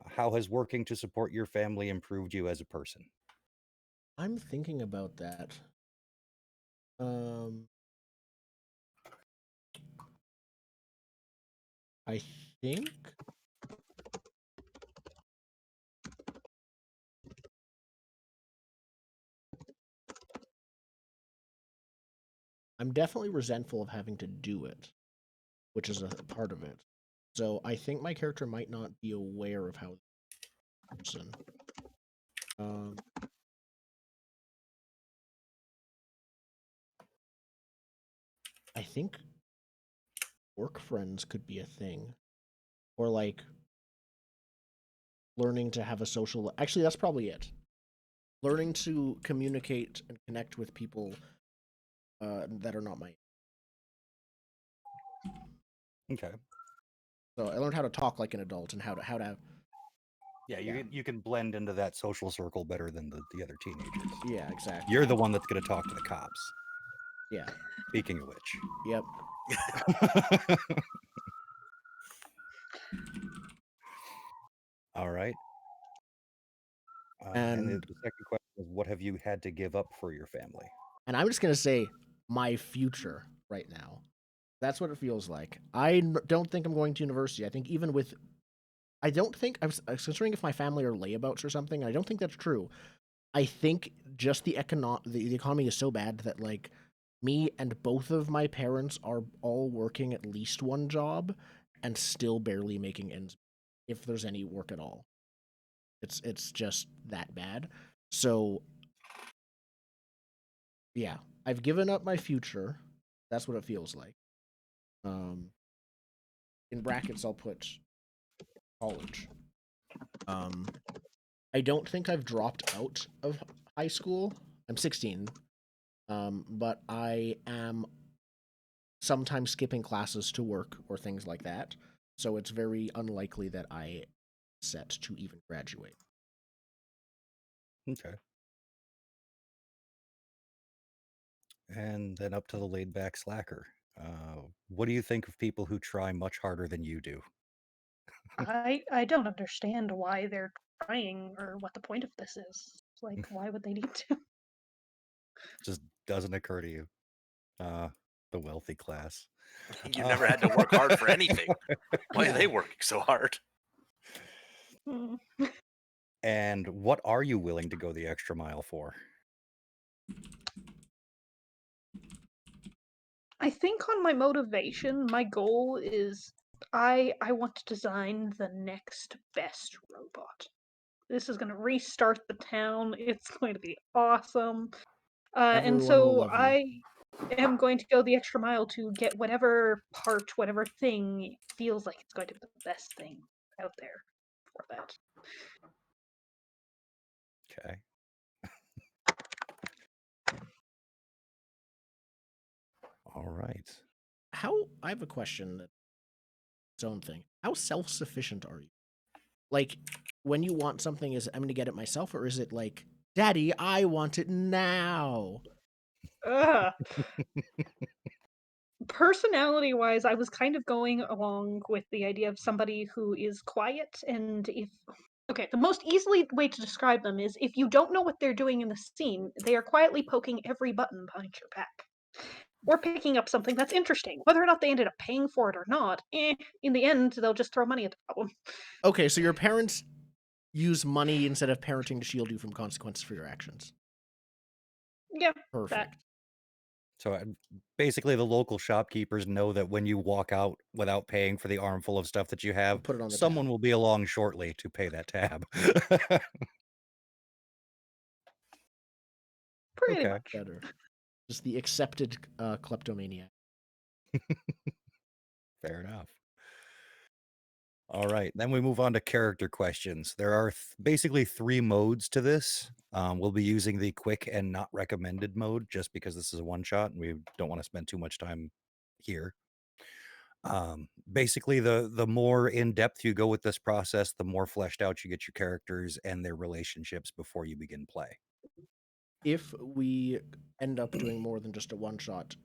How has working to support your family improved you as a person?
I'm thinking about that. I think I'm definitely resentful of having to do it, which is a part of it. So I think my character might not be aware of how person. I think work friends could be a thing, or like learning to have a social. Actually, that's probably it. Learning to communicate and connect with people that are not my.
Okay.
So I learned how to talk like an adult and how to.
Yeah,
Yeah.
you can blend into that social circle better than the other teenagers.
Yeah, exactly.
You're the one that's going to talk to the cops.
Yeah.
Speaking of which.
Yep.
All right. And the
And
second question is, what have you had to give up for your family?
and I'm just gonna say my future right now. That's what it feels like. Don't think I'm going to university. I think even with, I don't think I was considering if my family are layabouts or something. And I don't think that's true. I think just the economy is so bad that like me and both of my parents are all working at least one job and still barely making ends if there's any work at all. It's just that bad. So yeah, I've given up my future. That's what it feels like. In brackets I'll put college. I don't think I've dropped out of high school. I'm 16. But I am sometimes skipping classes to work or things like that. So it's very unlikely that I set to even graduate.
Okay. And then up to the laid back slacker. What do you think of people who try much harder than you do?
I don't understand why they're trying or what the point of this is. Like, why would they need to?
Just doesn't occur to you. The wealthy class.
You never had to work hard for anything. Why are they working so hard?
Hmm.
And what are you willing to go the extra mile for?
I think on my motivation, my goal is I want to design the next best robot. This is going to restart the town. It's going to be awesome. And
Everyone will
so
love you.
I am going to go the extra mile to get whatever part, whatever thing feels like it's going to be the best thing out there for that.
Okay. All right.
I have a question that's its own thing. How self-sufficient are you? Like, when you want something, is it, I'm going to get it myself, or is it like, Daddy, I want it now?
Ugh. Personality wise, I was kind of going along with the idea of somebody who is quiet and if okay, the most easily way to describe them is if you don't know what they're doing in the scene, they are quietly poking every button behind your back. Or picking up something that's interesting. Whether or not they ended up paying for it or not, in the end, they'll just throw money at the problem.
Okay, so your parents use money instead of parenting to shield you from consequences for your actions.
Yeah,
Perfect.
So basically, the local shopkeepers know that when you walk out without paying for the armful of stuff that you have,
Put it on the
someone
tab.
will be along shortly to pay that tab.
pretty
Okay.
much.
Better. Just the accepted kleptomaniac.
Fair enough. All right, then we move on to character questions. There are basically 3 modes to this. We'll be using the quick and not recommended mode just because this is a one shot and we don't want to spend too much time here. Basically, the more in depth you go with this process, the more fleshed out you get your characters and their relationships before you begin play.
If we end up doing more than just a one shot,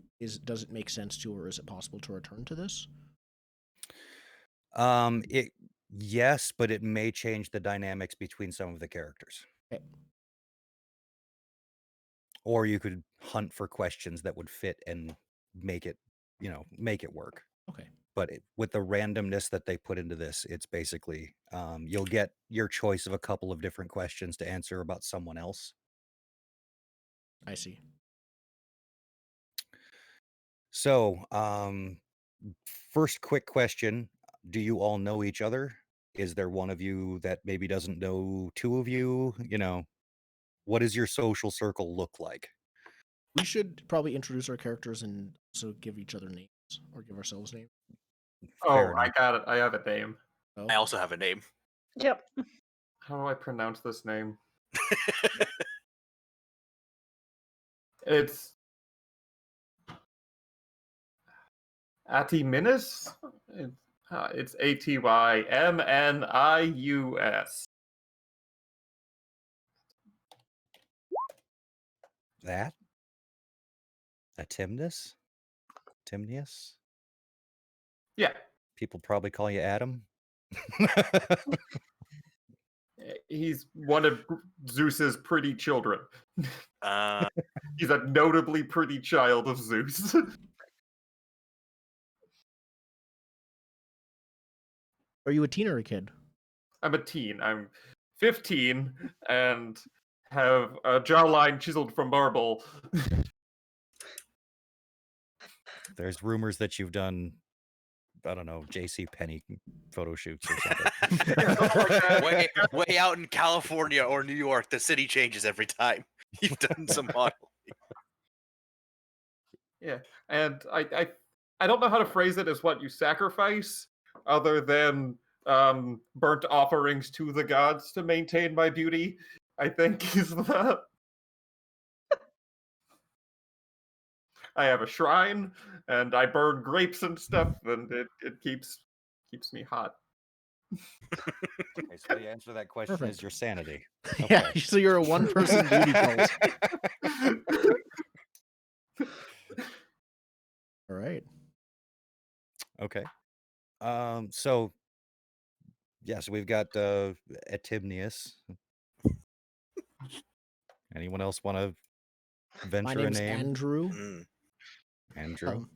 does it make sense to, or is it possible to return to this?
It yes, but it may change the dynamics between some of the characters.
Okay.
Or you could hunt for questions that would fit and make it, make it work.
Okay.
But with the randomness that they put into this, it's basically you'll get your choice of a couple of different questions to answer about someone else.
I see.
So, first quick question. Do you all know each other? Is there one of you that maybe doesn't know 2 of you? What does your social circle look like?
We should probably introduce our characters and also give each other names or give ourselves names.
Oh,
Fair
I
enough.
got it. I have a name.
Oh,
I also have a name.
Yep.
How do I pronounce this name? It's Atyminus? It's Atymnius.
That? A Timnus? Timnius?
Yeah.
People probably call you Adam.
He's one of Zeus's pretty children.
Uh,
He's a notably pretty child of Zeus.
Are you a teen or a kid?
I'm a teen. I'm 15 and have a jawline chiseled from marble.
There's rumors that you've done, I don't know, J.C. Penney photo shoots or something.
Yeah, something like that.
way out in California or New York, the city changes every time you've done some model.
Yeah, and I don't know how to phrase it as what you sacrifice, other than burnt offerings to the gods to maintain my beauty. I think is the. I have a shrine, and I burn grapes and stuff, and it keeps me hot.
Okay, so the answer to that question
Perfect.
is your sanity.
Yeah,
Okay.
so you're a one-person beauty cult. All right.
Okay. So yes, we've got Atimnius. Anyone else want to
My
venture a
name's
name?
Andrew.
Mm.
Andrew.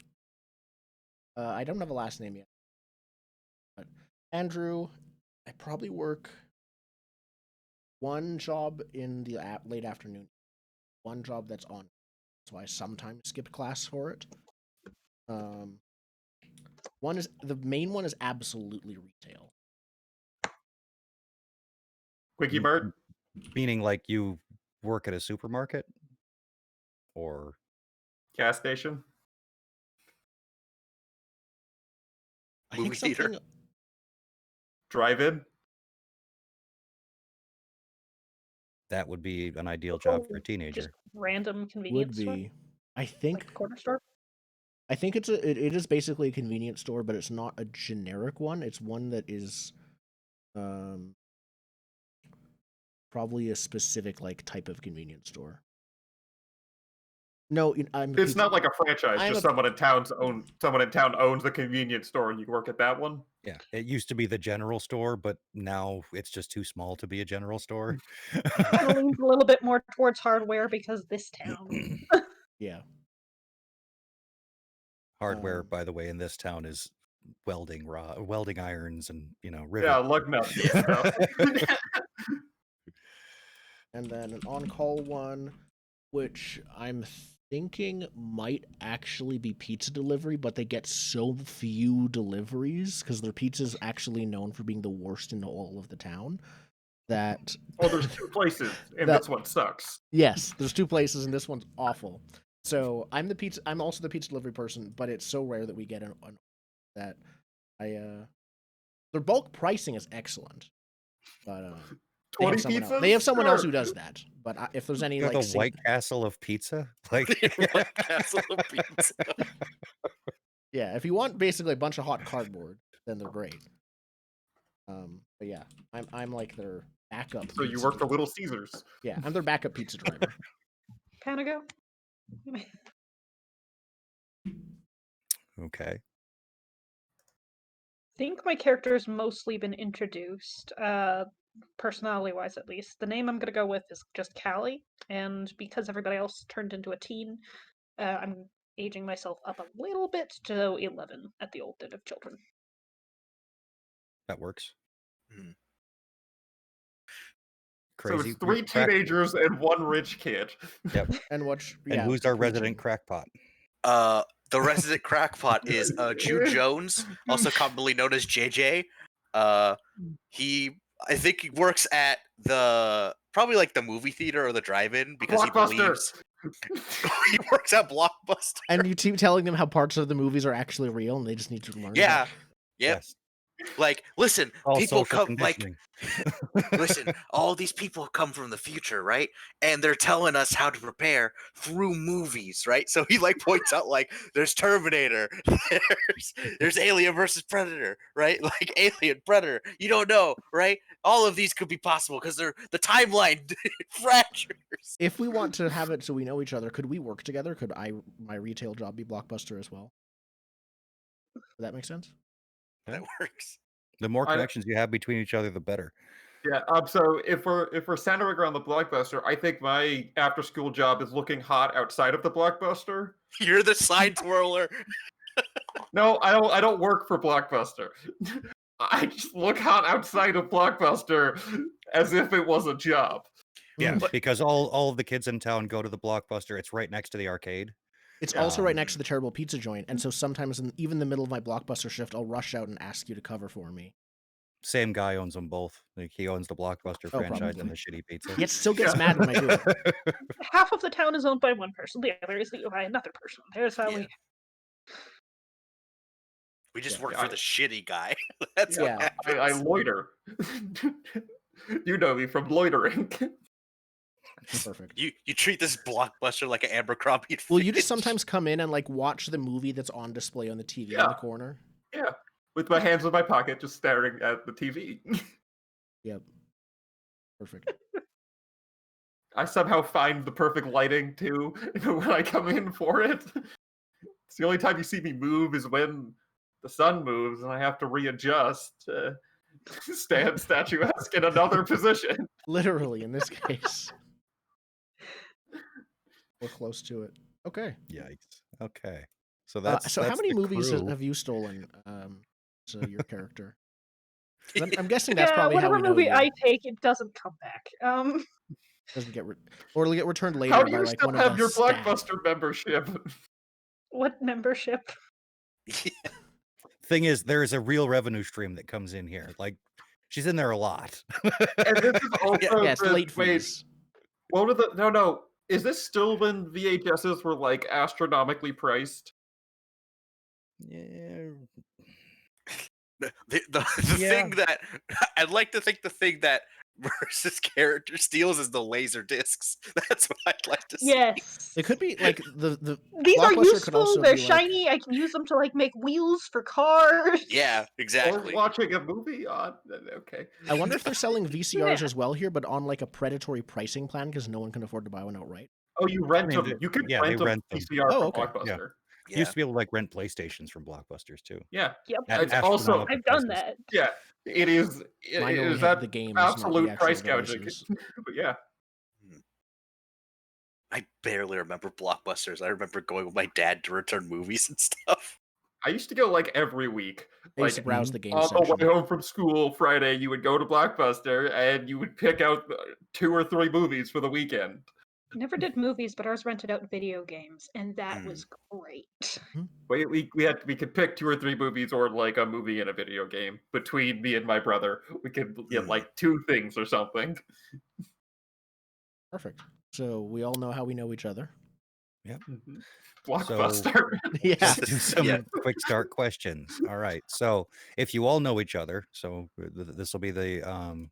I don't have a last name yet. But Andrew, I probably work one job in the late afternoon, one job that's on, so I sometimes skip class for it. The main one is absolutely retail.
Quickie Mart.
Meaning like you work at a supermarket? Or
Gas station.
I
Movie
think
theater.
something.
Drive-in.
that would be an ideal job for a
Just
teenager.
random
Would
convenience store,
be. I think.
like the corner store.
I think it is basically a convenience store, but it's not a generic one. It's one that is, probably a specific like type of convenience store. No,
It's not like a franchise.
I'm
Just
a-
someone in town owns the convenience store, and you work at that one.
Yeah, it used to be the general store, but now it's just too small to be a general store.
Kind of leans a little bit more towards hardware because this town.
Yeah.
Hardware, by the way, in this town is welding irons, and rivets.
Yeah, lug nuts and stuff.
And then an on-call one, which I'm thinking might actually be pizza delivery, but they get so few deliveries because their pizza's actually known for being the worst in all of the town. That
Well, there's two places, and
That-
this one sucks.
yes, there's two places, and this one's awful. So I'm also the pizza delivery person, but it's so rare that we get an that their bulk pricing is excellent, but
20 pizzas.
they have someone else
Sure.
who does that. But if there's any
You're
like
the White Castle of pizza, like
White Castle of pizza.
yeah, if you want basically a bunch of hot cardboard, then they're great. But yeah, I'm like their backup.
So you
pizza
work for
driver.
Little Caesars.
Yeah, I'm their backup pizza driver.
Panago.
okay.
I think my character's mostly been introduced, personality-wise at least. The name I'm gonna go with is just Callie, and because everybody else turned into a teen, I'm aging myself up a little bit to 11 at the old end of children.
That works.
Hmm.
Crazy.
So it's three teenagers and one rich kid.
Yep.
And
And who's our resident crackpot?
The resident crackpot is Jude Jones, also commonly known as JJ. I think he works at probably like the movie theater or the drive-in because he
Blockbuster.
believes he works at Blockbuster.
And you keep telling them how parts of the movies are actually real, and they just need to learn.
Yeah.
that.
Yep.
Yes.
Like, listen,
All
people
social
come like
conditioning.
listen, all these people come from the future, right? And they're telling us how to prepare through movies, right? So he like points out like there's Terminator, there's Alien versus Predator, right? Like Alien, Predator. You don't know, right? All of these could be possible because they're the timeline fractures.
If we want to have it so we know each other, could we work together? Could my retail job be Blockbuster as well? Does that make sense?
That works.
The more
I-
connections you have between each other, the better.
Yeah. So if we're centering around the Blockbuster, I think my after school job is looking hot outside of the Blockbuster.
You're the side twirler.
No, I don't work for Blockbuster. I just look hot outside of Blockbuster as if it was a job.
Yeah,
But-
because all of the kids in town go to the Blockbuster. It's right next to the arcade.
It's
Yeah.
also right next to the terrible pizza joint, and so sometimes even in the middle of my Blockbuster shift, I'll rush out and ask you to cover for me.
Same guy owns them both. Like he owns the Blockbuster franchise and the shitty pizza.
Yet still gets
Yeah.
mad when I do it.
Half of the town is owned by one person, the other is by another person. There's how
Yeah. We just
Yeah.
work
Yeah,
for the shitty guy. That's what
Yeah.
I
happens.
loiter. You know me from loitering.
Perfect.
You treat this Blockbuster like an Abercrombie. and
Will you just
Fitch.
sometimes come in and like watch the movie that's on display on the TV in
Yeah.
the corner?
Yeah, with my hands in my pocket, just staring at the TV.
Yep. Perfect.
I somehow find the perfect lighting too when I come in for it. It's the only time you see me move is when the sun moves and I have to readjust to stand statuesque in another position.
Literally, in this case. We're close to it. Okay.
Yikes. Okay. So that's
So how
that's
many
the
movies
crew.
have you stolen to your character? 'Cause I'm guessing that's
Yeah,
probably how
whatever
we know
movie
you.
I take, it doesn't come back.
Doesn't get or it'll get returned later
How do
by
you
like
still
one of
have
the
your
staff.
Blockbuster membership?
What membership?
Thing is, there is a real revenue stream that comes in here. Like she's in there a lot.
And this is also
Yeah, it's
the
late
wait,
fees.
what were the no. Is this still when VHSs were like astronomically priced?
Yeah.
The
Yeah.
thing that I'd like to think the thing that Marissa's character steals is the laser discs. That's what I'd like to see.
Yes.
It could be like the
These are
Blockbuster could
useful,
also
they're
be like-
shiny, I can use them to like make wheels for cars.
Yeah,
Or
exactly.
watching a movie on? Okay.
I wonder if they're selling VCRs
Yeah.
as well here, but on like a predatory pricing plan because no one can afford to buy one outright.
Oh, you rent
mean,
them. You can
yeah, they
rent a
rent them.
VCR
Oh,
from
okay.
Blockbuster.
You used to be able to like rent PlayStations from Blockbusters too.
Yeah.
Yep.
At
It's also-
astronomical
I've done
prices.
that.
Yeah. It is.
Mine
It
only
is
had
that
the games, not the
absolute
actual
price gouging.
devices.
But yeah.
I barely remember Blockbusters. I remember going with my dad to return movies and stuff.
I used to go like every week.
I used to
Like
browse the game
on the
section.
way home from school Friday, you would go to Blockbuster and you would pick out 2 or 3 movies for the weekend.
Never did movies, but ours rented out video games, and that
Mm.
was great.
We could pick 2 or 3 movies or like a movie and a video game between me and my brother. We could get like 2 things or something.
Perfect. So we all know how we know each other.
Blockbuster.
Yeah.
Let's do some
Yeah.
quick start questions. All right. So if you all know each other, so this will be the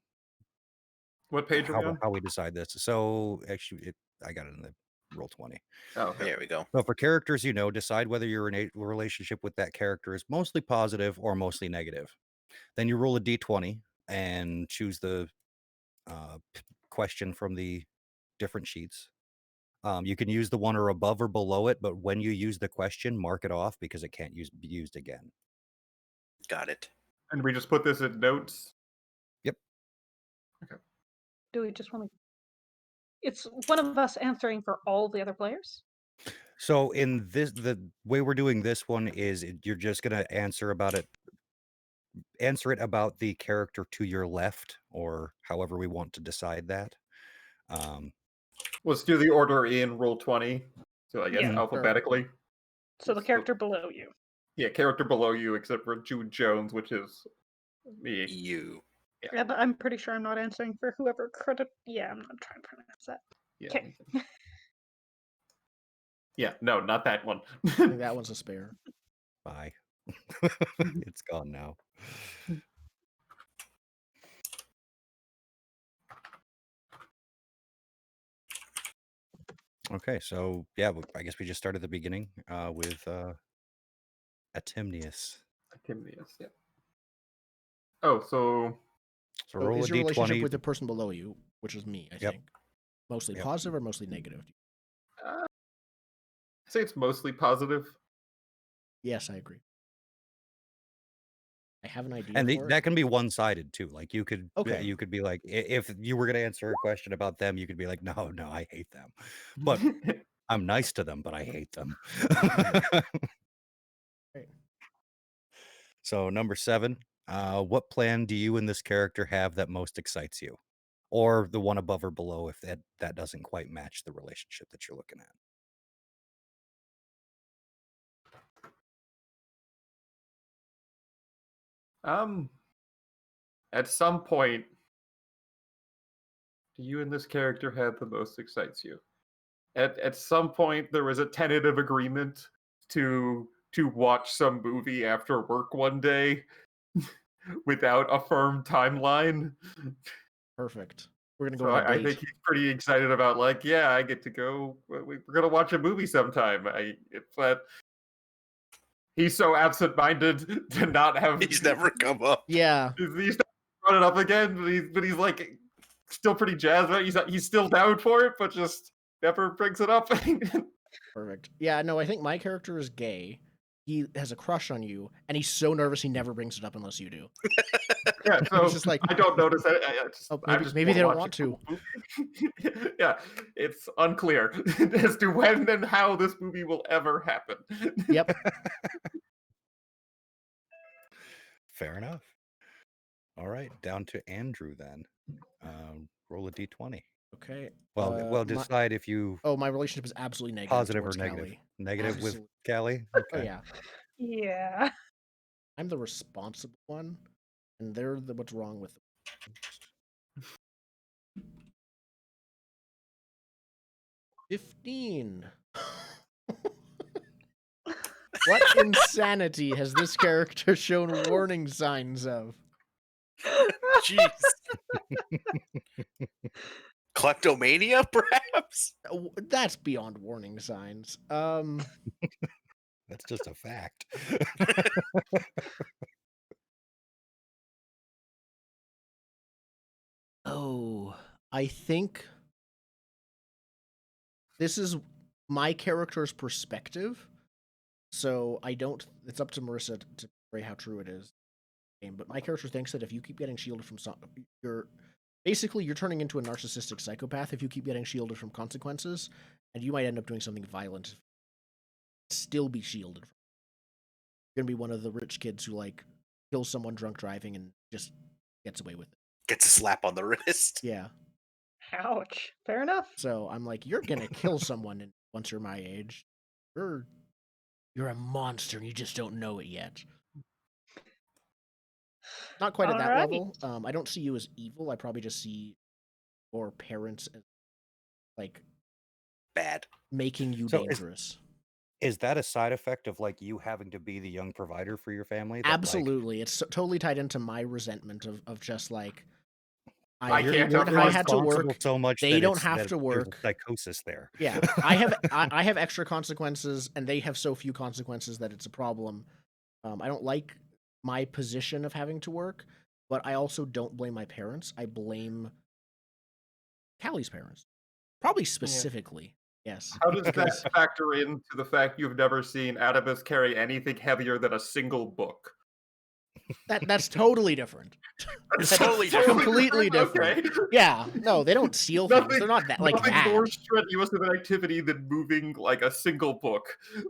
What page are we on?
how we decide this. So actually, I got it in the roll 20.
Oh, okay.
There we go.
So for characters, you know, decide whether your relationship with that character is mostly positive or mostly negative. Then you roll a d20 and choose the question from the different sheets. You can use the one or above or below it, but when you use the question, mark it off because it can't be used again.
Got it.
And we just put this in notes.
Do we just want to? It's one of us answering for all the other players.
So in this, the way we're doing this one is you're just gonna answer it about the character to your left, or however we want to decide that.
Let's do the order in roll 20. So I guess
Yeah.
alphabetically.
So the character below you.
Yeah, character below you except for Jude Jones, which is me.
You.
Yeah, but I'm pretty sure I'm not answering for whoever credit. Yeah, I'm not trying to pronounce that.
Yeah.
Okay.
Yeah, no, not that one.
I think that one's a spare.
Bye. It's gone now. Okay, so yeah, I guess we just started at the beginning with Atimnius.
Timnius, yeah. Oh, so
So
So
roll a
is your relationship
d20.
with the person below you, which is me, I
Yep.
think, mostly
Yep.
positive or mostly negative?
I'd say it's mostly positive.
Yes, I agree. I have an idea
And
for it.
that can be one-sided too. Like you could
Okay.
be like, if you were going to answer a question about them, you could be like, no, I hate them, but I'm nice to them, but I hate them.
Right.
So number 7, what plan do you and this character have that most excites you, or the one above or below if that doesn't quite match the relationship that you're looking at?
At some point, do you and this character have the most excites you? At some point, there was a tentative agreement to watch some movie after work one day without a firm timeline.
Perfect. We're gonna go
So
on a
I
date.
think he's pretty excited about, like, yeah, I get to go. We're gonna watch a movie sometime. But he's so absent-minded to not have.
He's never come up.
Yeah.
He's not brought it up again, but he's like still pretty jazzed about it. He's still down for it, but just never brings it up.
Perfect. Yeah, no, I think my character is gay. He has a crush on you, and he's so nervous he never brings it up unless you do.
Yeah, so
He's just like,
I don't notice that.
oh,
I
maybe they don't
watch
want to.
a movie. Yeah, it's unclear as to when and how this movie will ever happen.
Yep.
Fair enough. All right, down to Andrew then. Roll a d20.
Okay.
Well, decide if you
my relationship is absolutely negative
positive or
towards
negative.
Callie.
Negative with
Absolutely.
Callie?
Oh
Okay.
yeah.
Yeah.
I'm the responsible one, and they're the what's wrong with them. 15. What insanity has this character shown warning signs of?
Jeez. Kleptomania, perhaps?
That's beyond warning signs.
That's just a fact.
Oh, I think this is my character's perspective. So I don't. It's up to Marissa to say how true it is. But my character thinks that if you keep getting shielded from you're turning into a narcissistic psychopath if you keep getting shielded from consequences, and you might end up doing something violent. Still be shielded. You're gonna be one of the rich kids who like kills someone drunk driving and just gets away with it.
Gets a slap on the wrist.
Yeah.
Ouch. Fair enough.
So I'm like, you're gonna kill someone once you're my age. You're a monster and you just don't know it yet. Not quite at that
Alright.
level. I don't see you as evil. I probably just see your parents as like
Bad.
making you
So
dangerous.
Is that a side effect of like you having to be the young provider for your family? That,
Absolutely. It's totally tied into my resentment of just like
I
you're
can't tell
I
everyone's
had to
responsible
work.
so much
They
that
don't
it's-
have
that
to
there's a
work.
psychosis there.
Yeah, I have extra consequences, and they have so few consequences that it's a problem. I don't like my position of having to work, but I also don't blame my parents. I blame Callie's parents, probably specifically. Yes.
How does
because
that factor into the fact you've never seen Adibus carry anything heavier than a single book?
that's totally different.
It's totally different.
Completely different.
Okay.
Yeah, no, they don't steal things.
Nothing-
They're not that like
Nothing
that.
more strenuous of an activity than moving like a single book.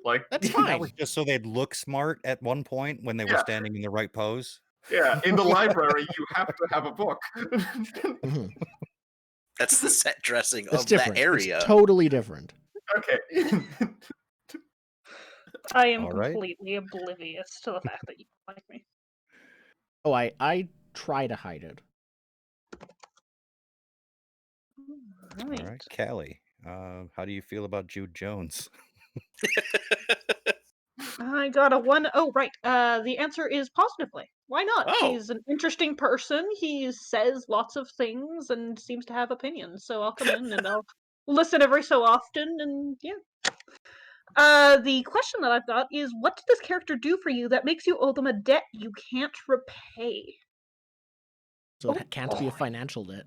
Like
That's
That
fine.
was just so they'd look smart at one point when they were
Yeah.
standing in the right pose.
Yeah, in the library you have to have a book.
Mhm.
That's the set dressing
It's
of
different.
that area.
It's totally different.
Okay.
I am
All right.
completely oblivious to the fact that you don't like me.
Oh, I try to hide it.
All right, Callie. How do you feel about Jude Jones?
I got a 1. Oh, right. The answer is positively. Why not?
Oh.
He's an interesting person. He says lots of things and seems to have opinions. So I'll come in and I'll listen every so often, and yeah. The question that I've got is, what did this character do for you that makes you owe them a debt you can't repay?
So it can't be a financial debt.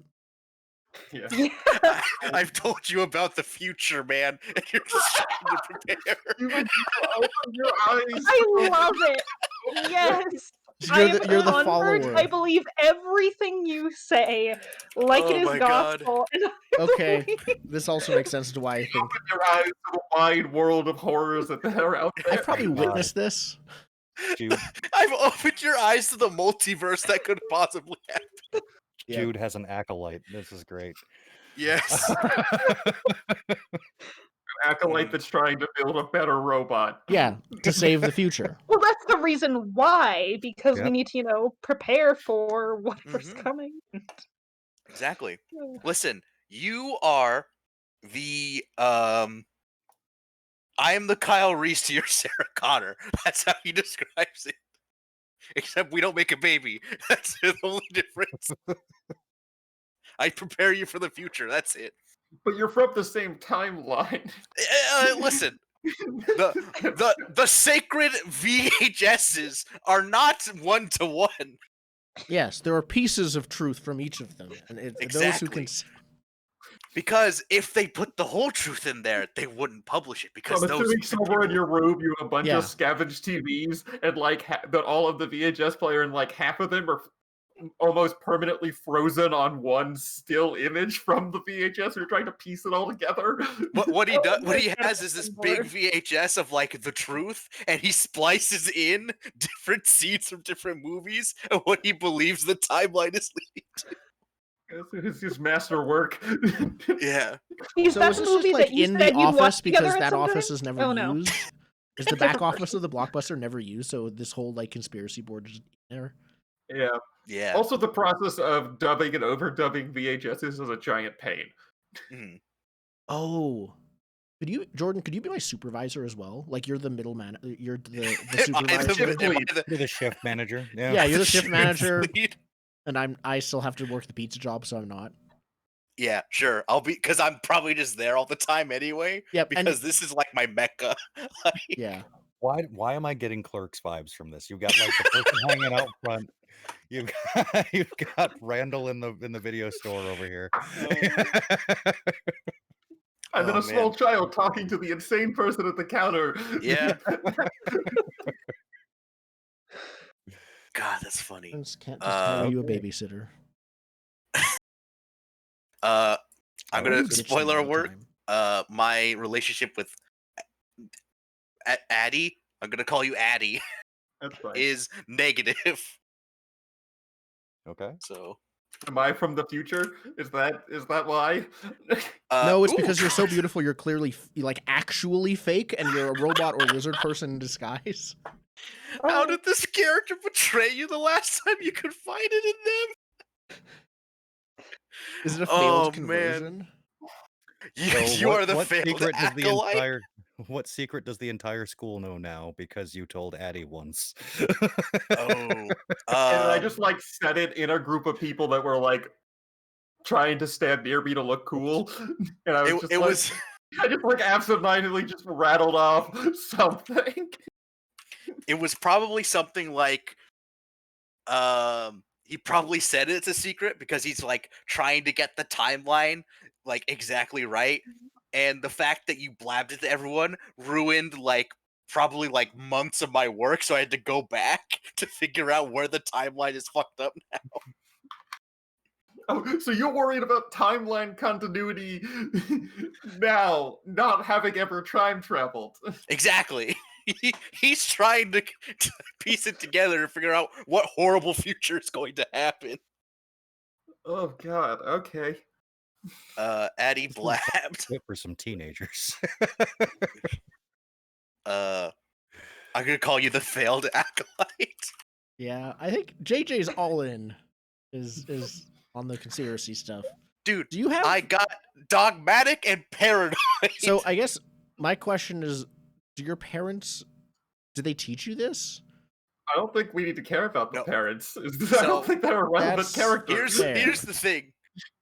Yeah.
Yeah.
I've told you about the future, man, and you're just trying to prepare.
You would open your eyes.
I love it. Yes. I am
You're the
convert.
follower.
I believe everything you say, like it
Oh
is
my God.
gospel. And I
Okay,
believe-
this also makes sense to why I think
Open your eyes to the wide world of horrors that are out there.
I've probably
God.
witnessed this.
Jude,
I've opened your eyes to the multiverse that could possibly happen.
Yeah.
Jude has an acolyte. This is great.
Yes.
Acolyte that's trying to build a better robot.
Yeah, to save the future.
Well, that's the reason why, because we
Yep.
need to, prepare for whatever's
Mhm.
coming.
Exactly. Listen, you are the I am the Kyle Reese to your Sarah Connor. That's how he describes it. Except we don't make a baby. That's the only difference. I prepare you for the future. That's it.
But you're from the same timeline.
Listen, the sacred VHSs are not 1-to-1.
Yes, there are pieces of truth from each of them, and those who can.
Because if they put the whole truth in there, they wouldn't publish it. Because
I'm
those
assuming somewhere in
people-
your room you have a bunch
Yeah.
of scavenged TVs, and like that all of the VHS player and like half of them are almost permanently frozen on one still image from the VHS. You're trying to piece it all together.
What he does, what he
Like,
has is this big VHS of like the truth, and he splices in different scenes from different movies and what he believes the timeline is leading to.
It's his master work.
Yeah.
Is
So
that
is
the
this just
movie
like
that you
in
said
the
you'd watch
office
together
because
at
that
some
office
time?
is never
Oh, no.
used? Is the back office of the Blockbuster never used? So this whole like conspiracy board is there.
Yeah.
Yeah.
Also, the process of dubbing and overdubbing VHSs is a giant pain.
Mhm.
Oh, Jordan? Could you be my supervisor as well? Like you're the middleman. You're the
Am I
supervisor.
You're the shift manager. Yeah.
Yeah, you're the shift manager,
lead?
and I still have to work the pizza job, so I'm not.
Yeah, sure. I'll be because I'm probably just there all the time anyway.
Yep, and
Because this is like my mecca. Like,
yeah,
Why am I getting Clerks vibes from this? You've got like the person hanging out front. You've got Randall in the video store over here.
And then
Oh,
a small
man.
child talking to the insane person at the counter.
Yeah. God, that's funny.
can't just hire you a
Okay.
babysitter.
I'm
Oh,
gonna
Ditch them
spoiler
all the
alert.
time.
My relationship with Addie, I'm gonna call you Addie,
That's fine.
is negative.
Okay.
So
Am I from the future? Is that why?
No, it's
ooh,
because you're so beautiful. You're clearly like actually fake, and you're a robot or lizard person in disguise.
How did this character betray you the last time you could find it in them?
Is it a
Oh,
failed conversion?
You are the failed acolyte.
What secret does the entire school know now because you told Addie once?
Oh,
And I just like said it in a group of people that were like trying to stand near me to look cool, and I was
it,
just
it
like,
was
I just like absentmindedly just rattled off something.
it was probably something like he probably said it's a secret because he's like trying to get the timeline like exactly right, and the fact that you blabbed it to everyone ruined like probably like months of my work, so I had to go back to figure out where the timeline is fucked up now.
Oh, so you're worried about timeline continuity now, not having ever time traveled.
Exactly. He's trying to piece it together and figure out what horrible future is going to happen.
Oh god, okay.
Addie blabbed.
Fit for some teenagers.
I'm gonna call you the failed acolyte.
Yeah, I think JJ's all in. Is on the conspiracy stuff.
Dude,
Do you have?
I got dogmatic and paranoid.
So I guess my question is, do your parents Do they teach you this?
I don't think we need to care about the
No.
parents. I
So,
don't think they're a relevant
that's
character.
Here's the thing.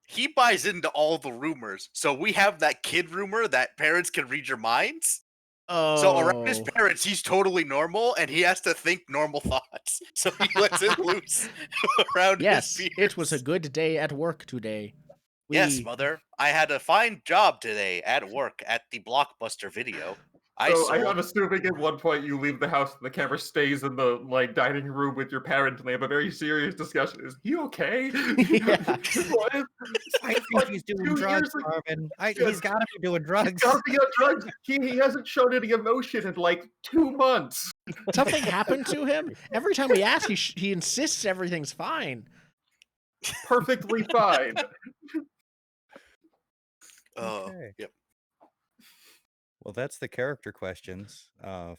He buys into all the rumors. So we have that kid rumor that parents can read your minds.
Oh.
So around his parents, he's totally normal, and he has to think normal thoughts. So he lets it loose around
Yes,
his
it was a
peers.
good day at work today.
Yes, mother. I had a fine job today at work at the Blockbuster Video.
So I'm assuming at one point you leave the house and the camera stays in the dining room with your parent and they have a very serious discussion. Is he okay?
Yeah.
What is-
I think
like
he's doing
2
drugs,
years ago-
Marvin.
Yes.
He's got to be doing drugs.
Gotta be on drugs. He hasn't shown any emotion in like 2 months.
Something happened to him. Every time we ask, he insists everything's fine.
Perfectly fine.
Okay.
Yep.
Well, that's the character questions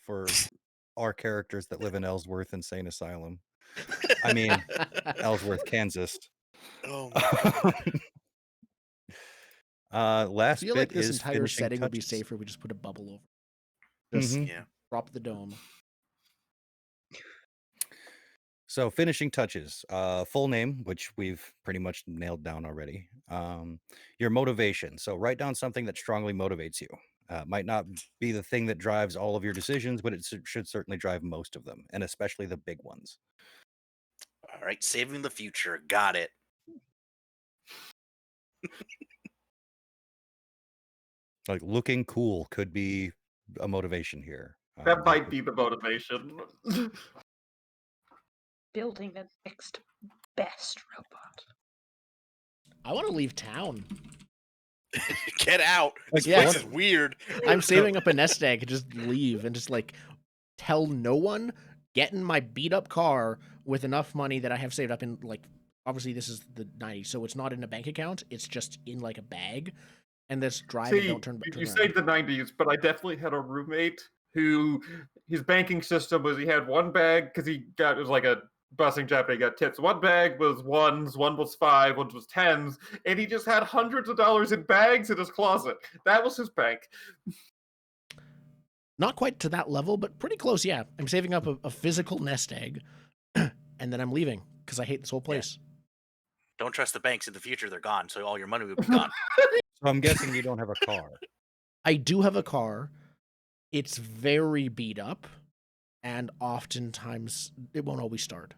for our characters that live in Ellsworth Insane Asylum. I mean, Ellsworth, Kansas.
Oh,
I
Last
feel
bit
like this
is
entire
finishing
setting would be
touches.
safer if we just put a bubble over. Just
Mhm.
yeah.
drop the dome.
So finishing touches, full name, which we've pretty much nailed down already. Your motivation. So write down something that strongly motivates you. Might not be the thing that drives all of your decisions, but it should certainly drive most of them, and especially the big ones.
All right, saving the future. Got it.
Like looking cool could be a motivation here.
That might be the motivation.
Building the next best robot.
I want to leave town.
Get out. This
Yeah.
place is weird.
I'm saving up a nest egg to just leave and just like tell no one, get in my beat up car with enough money that I have saved up in like, obviously this is the 90s, so it's not in a bank account, it's just in like a bag, and this drive and
See,
don't turn
you
around.
say the 90s, but I definitely had a roommate who his banking system was he had one bag because it was like a busing job, but he got tips. One bag was ones, one was five, one was tens, and he just had hundreds of dollars in bags in his closet. That was his bank.
Not quite to that level, but pretty close, yeah. I'm saving up a physical nest egg, and then I'm leaving because I hate this whole place.
Don't trust the banks in the future. They're gone, so all your money will be gone.
So I'm guessing you don't have a car.
I do have a car. It's very beat up, and oftentimes it won't always start.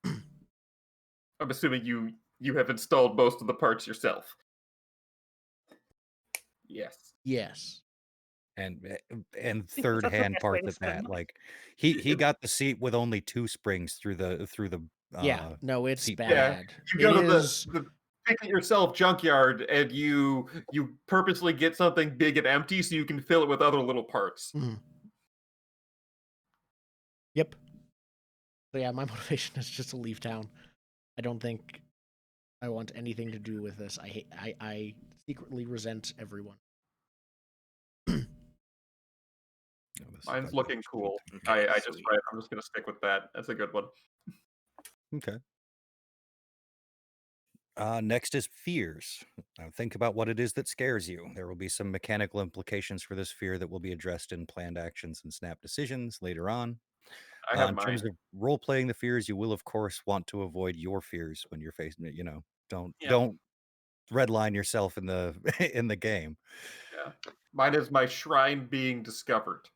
I'm assuming you have installed most of the parts yourself. Yes.
Yes.
And
That's the
third-hand
best way
parts
to
at
spend
that.
money.
Like he got the seat with only 2 springs through the
Yeah. No, it's
seat
bad.
You go
It
to
is-
the pick it yourself junkyard and you purposely get something big and empty so you can fill it with other little parts.
Yep. So yeah, my motivation is just to leave town. I don't think I want anything to do with this. I secretly resent everyone.
Mine's looking cool.
Okay,
I just
sweet.
I'm just gonna stick with that. That's a good one.
Okay. Next is fears. Now think about what it is that scares you. There will be some mechanical implications for this fear that will be addressed in planned actions and snap decisions later on.
I have
In
mine.
terms of role playing the fears, you will of course want to avoid your fears when you're facing it. Don't redline yourself in the in the game.
Yeah. Mine is my shrine being discovered.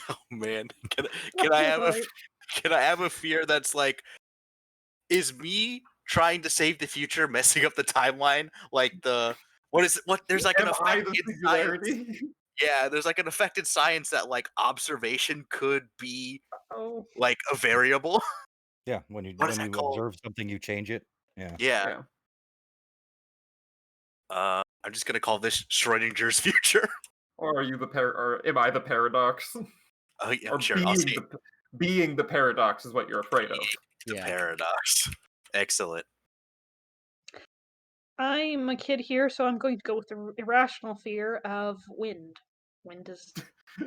Oh man, can I have
Right.
can I have a fear that's like, is me trying to save the future messing up the timeline? Like there's like an
Am I
effect
the
in science.
singularity?
Yeah, there's like an effect in science that like observation could be
Oh,
like a variable.
Yeah, when you
What is that called?
observe something, you change it. Yeah.
Yeah. I'm just gonna call this Schrodinger's future.
Or are you or am I the paradox?
Oh yeah,
Or
sure. I'll say
being the paradox is what you're afraid of.
the
Yeah.
paradox. Excellent.
I'm a kid here, so I'm going to go with the irrational fear of wind. Wind is.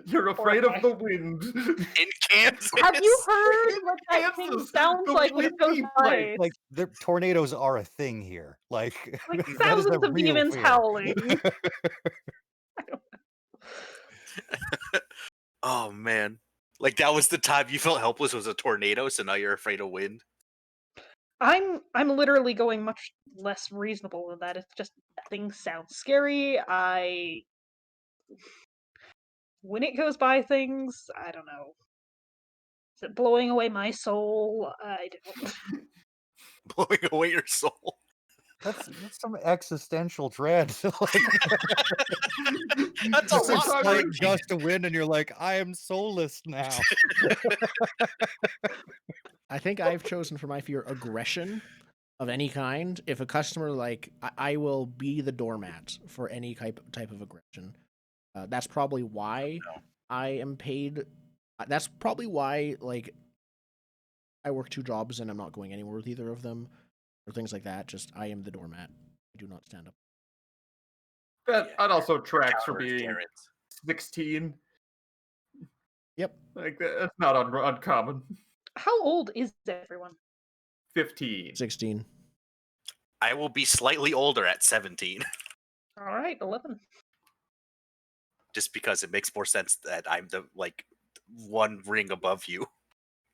You're afraid of
Horrifying.
the wind.
In Kansas.
Have you heard what that thing
Kansas,
sounds
the
like when it goes
windy
by?
place.
Like the tornadoes are a thing here. Like,
Like
that is
thousands
a
of
real
demons
fear.
howling.
Oh man, like that was the time you felt helpless was a tornado, so now you're afraid of wind.
I'm literally going much less reasonable than that. It's just things sound scary. When it goes by things, I don't know. Is it blowing away my soul? I don't.
Blowing away your soul.
That's some existential dread. Like,
That's a
just a
lot.
slight
Like,
gust of wind, and you're like, I am soulless now.
I think I've chosen for my fear aggression of any kind. If a customer I will be the doormat for any type of aggression. That's probably why I am paid. That's probably why I work 2 jobs and I'm not going anywhere with either of them or things like that. Just I am the doormat. I do not stand up.
That also tracks for
Counter
being
Karens.
16.
Yep.
Like that's not uncommon.
How old is everyone?
15.
16.
I will be slightly older at 17,
All right, 11.
just because it makes more sense that I'm the one ring above you.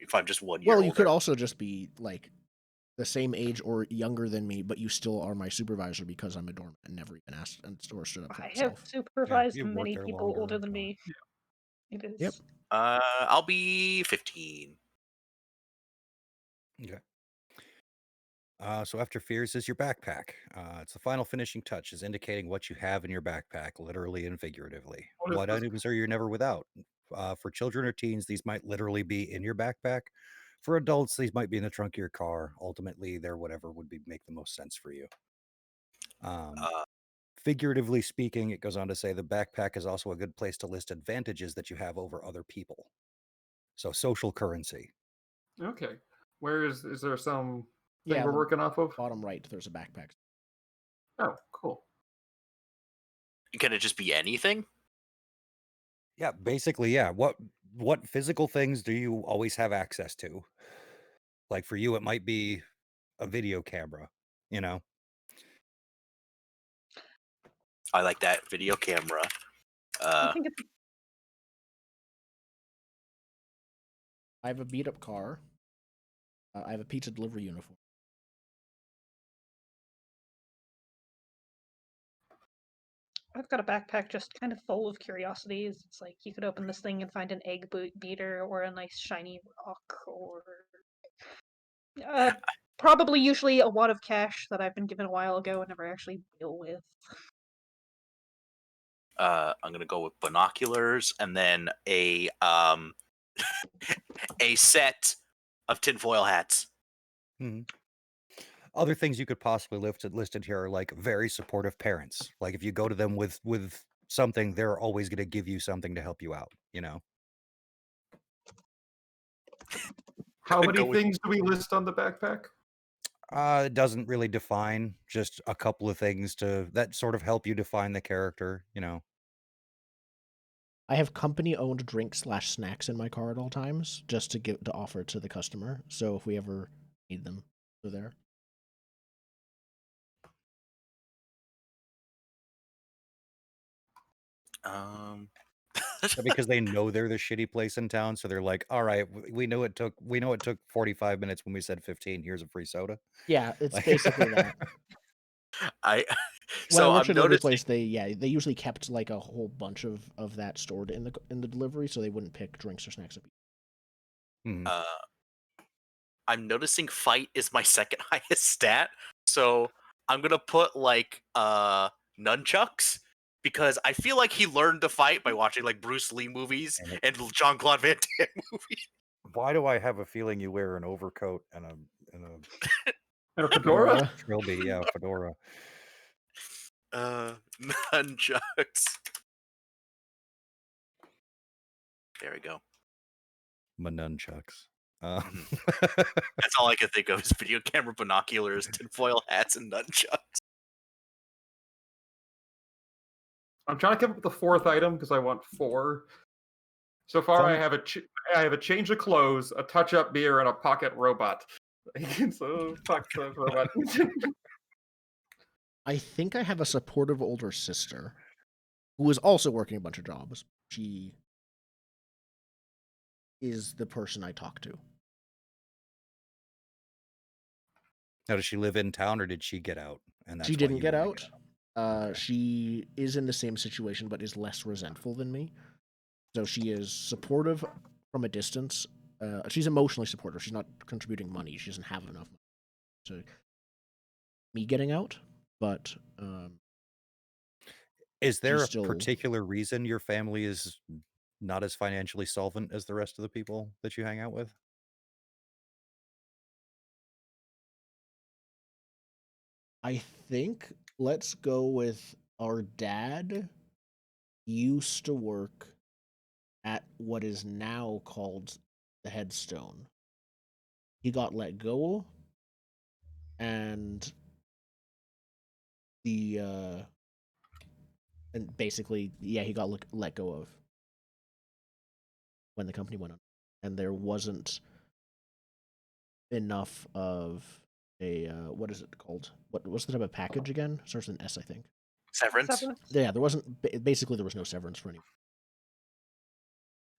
If I'm just 1 year
Well,
older.
you could also just be the same age or younger than me, but you still are my supervisor because I'm a doormat and never even asked or stood up for
I have
myself.
supervised
you've worked
many
there
people
longer,
older than
so-
me. It is.
Yep.
I'll be 15.
Okay. So after fears is your backpack. It's the final finishing touch, is indicating what you have in your backpack, literally and figuratively.
What is this?
Items are you never without? For children or teens, these might literally be in your backpack. For adults, these might be in the trunk of your car. Ultimately, they're whatever would make the most sense for you. Figuratively speaking, it goes on to say the backpack is also a good place to list advantages that you have over other people. So social currency.
Okay. Where is there some thing
Yeah,
we're
the
working off of?
bottom right, there's a backpack.
Oh, cool.
Can it just be anything?
Yeah, basically, yeah. What physical things do you always have access to? Like for you, it might be a video camera, you know?
I like that video camera.
I think it's
I have a beat up car. I have a pizza delivery uniform.
I've got a backpack just kind of full of curiosities. It's like you could open this thing and find an egg beater or a nice shiny rock or probably usually a wad of cash that I've been given a while ago and never actually deal with.
I'm gonna go with binoculars and then a a set of tinfoil hats.
Mhm. Other things you could possibly listed here are like very supportive parents. Like if you go to them with something, they're always going to give you something to help you out, you know?
How
Go
many
with-
things do we list on the backpack?
It doesn't really define, just a couple of things that sort of help you define the character, you know?
I have company owned drinks / snacks in my car at all times, just to offer to the customer. So if we ever need them, they're there.
Because they know they're the shitty place in town, so they're like, "All right, we know it took 45 minutes when we said 15. Here's a free soda."
Yeah, it's
Like-
basically that.
I
When I
so
worked
I'm
at a delivery
noticing.
place, they usually kept like a whole bunch of that stored in the delivery, so they wouldn't pick drinks or snacks up.
Mhm.
I'm noticing fight is my second highest stat, so I'm gonna put nunchucks because I feel like he learned to fight by watching like Bruce Lee movies
Damn it.
and Jean-Claude Van Damme movies.
Why do I have a feeling you wear an overcoat and a
And a fedora?
trilby, yeah, fedora?
Nunchucks. There we go.
My nunchucks.
That's all I can think of is video camera, binoculars, tinfoil hats, and nunchucks.
I'm trying to come up with the fourth item because I want 4. So far, I have a change of clothes, a touch-up beer, and a pocket robot. So fuck the robot.
I think I have a supportive older sister who is also working a bunch of jobs. She is the person I talk to.
Now, does she live in town or did she get out? And that's
She
why
didn't
you
get
wanna
out.
Okay.
She is in the same situation, but is less resentful than me. So she is supportive from a distance. She's emotionally supportive. She's not contributing money. She doesn't have enough money to me getting out. But
Is there
she's
a
still.
particular reason your family is not as financially solvent as the rest of the people that you hang out with?
I think let's go with our dad used to work at what is now called the Headstone. He got let go, and basically, yeah, he got let go of when the company went on, and there wasn't enough of a what is it called? What's the type of package again? Starts with an S, I think.
Severance.
Yeah, there wasn't. Basically, there was no severance for anyone.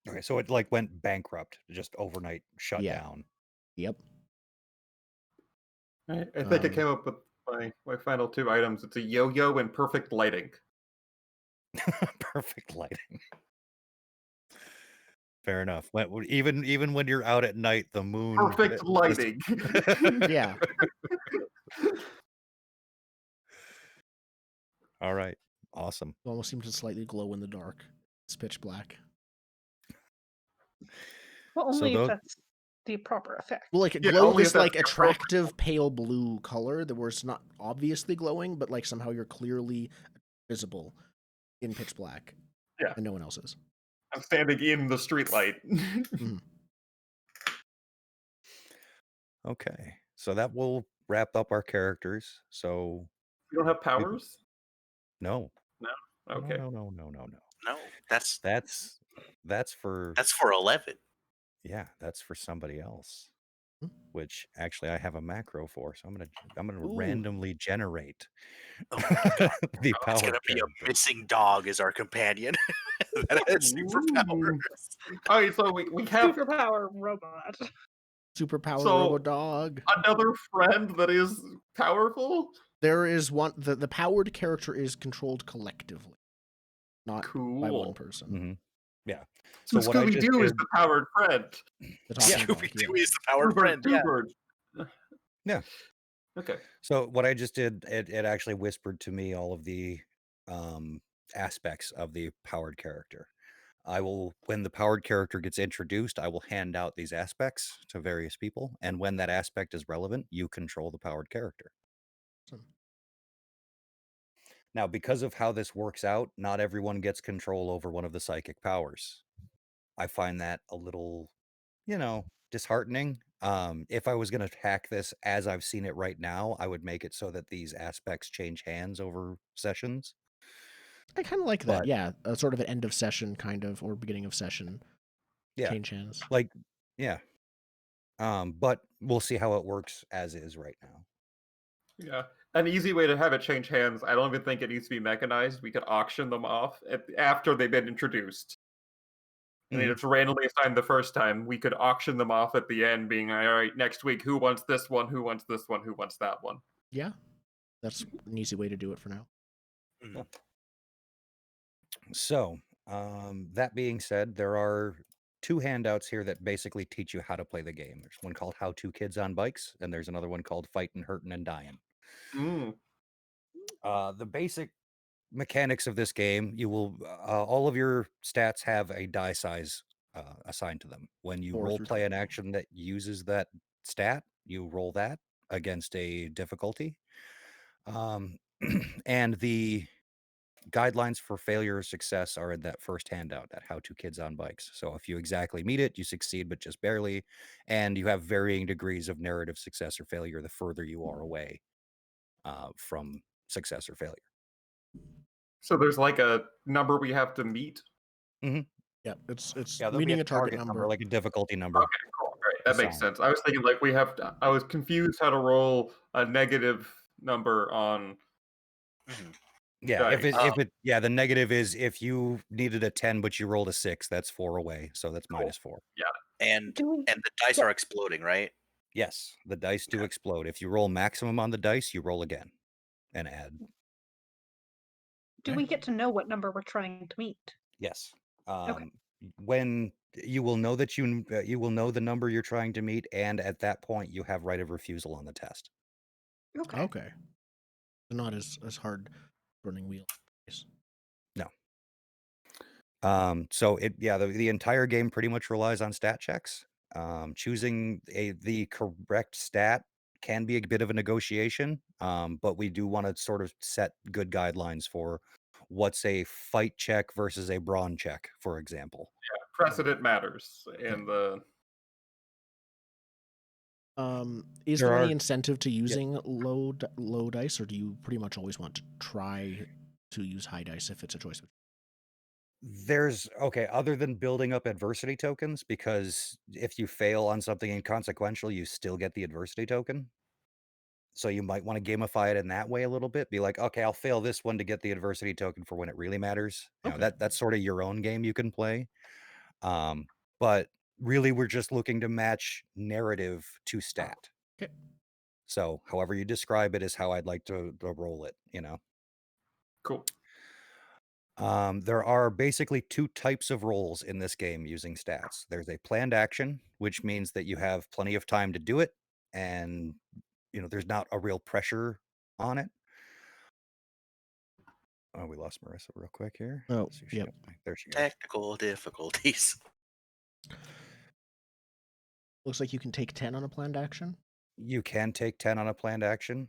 Okay, so it like went bankrupt, just overnight shut
Yeah.
down.
Yep.
I think I came up with my final two items. It's a yo-yo and perfect lighting.
Perfect lighting. Fair enough. Even when you're out at night, the moon
Perfect
just-
lighting.
Yeah.
All right. Awesome.
It almost seems to slightly glow in the dark. It's pitch black.
Well,
So
only if
those-
that's the proper effect.
Well, like it
Yeah,
glow
only
this
if that's
like
the appropriate-
attractive pale blue color that where it's not obviously glowing, but like somehow you're clearly visible in pitch black.
Yeah.
And no one else is.
I'm standing in the streetlight.
Okay. So that will wrap up our characters. So
You don't have powers?
no.
Okay.
No.
No, that's
for
for 11.
yeah, that's for somebody else.
Hmm.
Which actually I have a macro for, so I'm gonna
Ooh.
randomly generate
Oh my God.
the
It's
power
gonna be
character.
a missing dog as our companion. That has superpowers.
Alright, so we have
Superpower robot.
Superpower
So-
Robo Dog.
another friend that is powerful?
There is one the powered character is controlled collectively. Not
Cool.
by one person.
Mhm. Yeah.
So
So what I just
Scooby-Doo is
did-
the powered friend.
The talking dog.
Scooby-Doo
Yeah.
is the powered friend. Yeah.
Two-bird.
Yeah.
Okay.
So what I just did, it actually whispered to me all of the aspects of the powered character. When the powered character gets introduced, I will hand out these aspects to various people, and when that aspect is relevant, you control the powered character.
Awesome.
Now, because of how this works out, not everyone gets control over one of the psychic powers. I find that a little, disheartening. If I was going to hack this as I've seen it right now, I would make it so that these aspects change hands over sessions.
I kind of like that.
But-
Yeah, sort of an end of session kind of or beginning of session.
Yeah.
Change hands.
Like, yeah. But we'll see how it works as is right now.
Yeah. An easy way to have it change hands, I don't even think it needs to be mechanized. We could auction them off after they've been introduced. And
Mhm.
it's randomly assigned the first time. We could auction them off at the end, being, all right, next week, who wants this one? Who wants this one? Who wants that one?
Yeah. That's an easy way to do it for now.
Mhm.
So, that being said, there are 2 handouts here that basically teach you how to play the game. There's one called How to Kids on Bikes, and there's another one called Fightin', Hurtin', and Dying. The basic mechanics of this game, you will all of your stats have a die size assigned to them. When you
4
role
through
play an
12.
action that uses that stat, you roll that against a difficulty. And the guidelines for failure or success are in that first handout, that How to Kids on Bikes. So if you exactly meet it, you succeed, but just barely. And you have varying degrees of narrative success or failure the further you are away from success or failure.
So there's like a number we have to meet.
Yeah, it's
there'll
meeting
be
a target number.
like a difficulty number.
Okay, cool. All right, that makes
Assigned.
sense. I was thinking like I was confused how to roll a negative number on.
Mhm.
Yeah, if
Dice.
the negative is if you needed a 10 but you rolled a 6, that's 4 away, so that's
Cool.
-4.
And
Do we
the dice are exploding, right?
Yes, the dice do
Okay.
explode. If you roll maximum on the dice, you roll again and add.
do we get to know what number we're trying to meet?
Yes.
Okay.
When you will know that you will know the number you're trying to meet, and at that point you have right of refusal on the test.
Okay.
Okay. Not as hard running wheel.
No. So the entire game pretty much relies on stat checks. Choosing the correct stat can be a bit of a negotiation, but we do want to sort of set good guidelines for what's a fight check versus a brawn check, for example.
Precedent matters, and
Is
There
there any
are-
incentive to using low dice, or do you pretty much always want to try to use high dice if it's a choice?
There's other than building up adversity tokens, because if you fail on something inconsequential, you still get the adversity token. So you might want to gamify it in that way a little bit. Be like, okay, I'll fail this one to get the adversity token for when it really matters. You know,
Okay.
that's sort of your own game you can play. But really, we're just looking to match narrative to stat.
Okay.
So however you describe it is how I'd like to roll it, you know.
cool.
There are basically two types of rolls in this game using stats. There's a planned action, which means that you have plenty of time to do it, and there's not a real pressure on it. Oh, we lost Marissa real quick here.
Oh,
Let's see if she
yep.
got there she goes.
Technical difficulties.
Looks like you can take 10 on a planned action.
You can take 10 on a planned action.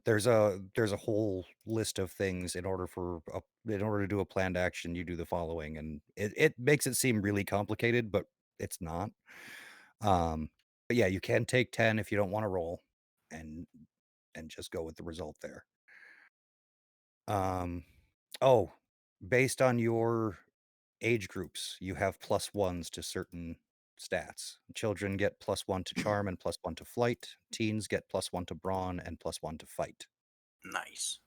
There's a whole list of things in order to do a planned action. You do the following, and it makes it seem really complicated, but it's not. But yeah, you can take 10 if you don't want to roll, and just go with the result there. Based on your age groups, you have +1s to certain stats. Children get +1 to charm and +1 to flight. Teens get +1 to brawn and +1 to fight.
Nice.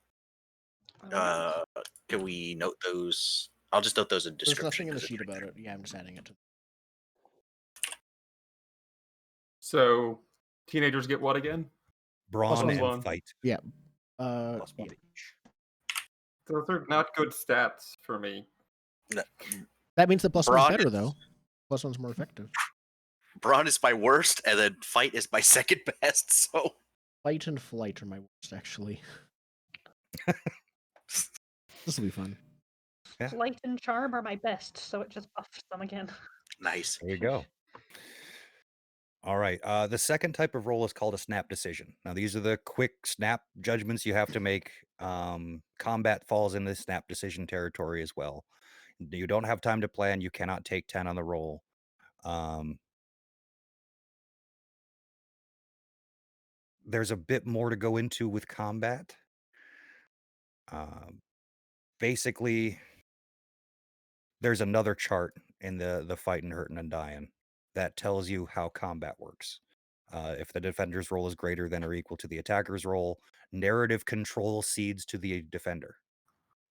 Alright.
Can we note those? I'll just note those in
There's
description.
nothing in the
'cause it's
sheet
right
about
there.
it. Yeah, I'm just adding it to.
So teenagers get what again?
Brawn and
+1.
fight.
Yeah.
+1
Yeah.
each.
Those are not good stats for me.
That means the +1's
Brawn
better
is-
though. +1's more effective.
Brawn is my worst, and then fight is my second best. So
Fight and flight are my worst, actually. This will be fun.
Yeah.
Flight and charm are my best, so it just buffs them again.
nice.
There you go. All right. The second type of roll is called a snap decision. Now, these are the quick snap judgments you have to make. Combat falls in the snap decision territory as well. You don't have time to plan. You cannot take 10 on the roll. There's a bit more to go into with combat. Basically, there's another chart in the fighting, hurting, and dying that tells you how combat works. If the defender's roll is greater than or equal to the attacker's roll, narrative control cedes to the defender.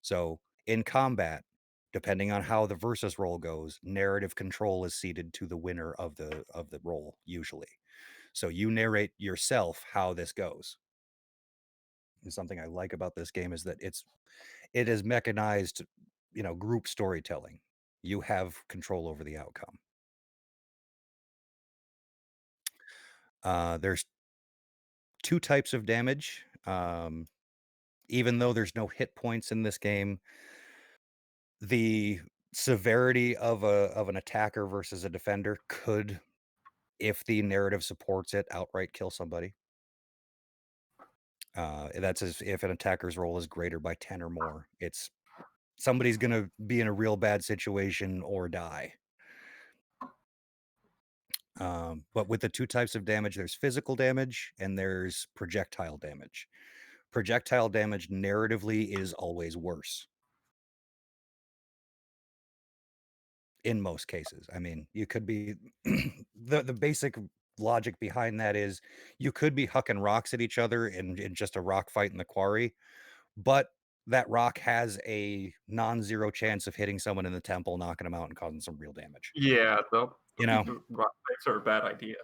So in combat, depending on how the versus roll goes, narrative control is ceded to the winner of the roll usually. So you narrate yourself how this goes. And something I like about this game is that it is mechanized, group storytelling. You have control over the outcome. There's two types of damage. Even though there's no hit points in this game, the severity of an attacker versus a defender could, if the narrative supports it, outright kill somebody. That's as if an attacker's roll is greater by 10 or more. It's somebody's gonna be in a real bad situation or die. But with the two types of damage, there's physical damage and there's projectile damage. Projectile damage narratively is always worse. In most cases. I mean, you could be the basic logic behind that is you could be hucking rocks at each other in just a rock fight in the quarry, but that rock has a non-zero chance of hitting someone in the temple, knocking them out, and causing some real damage.
Yeah,
You know,
robotics are a bad idea.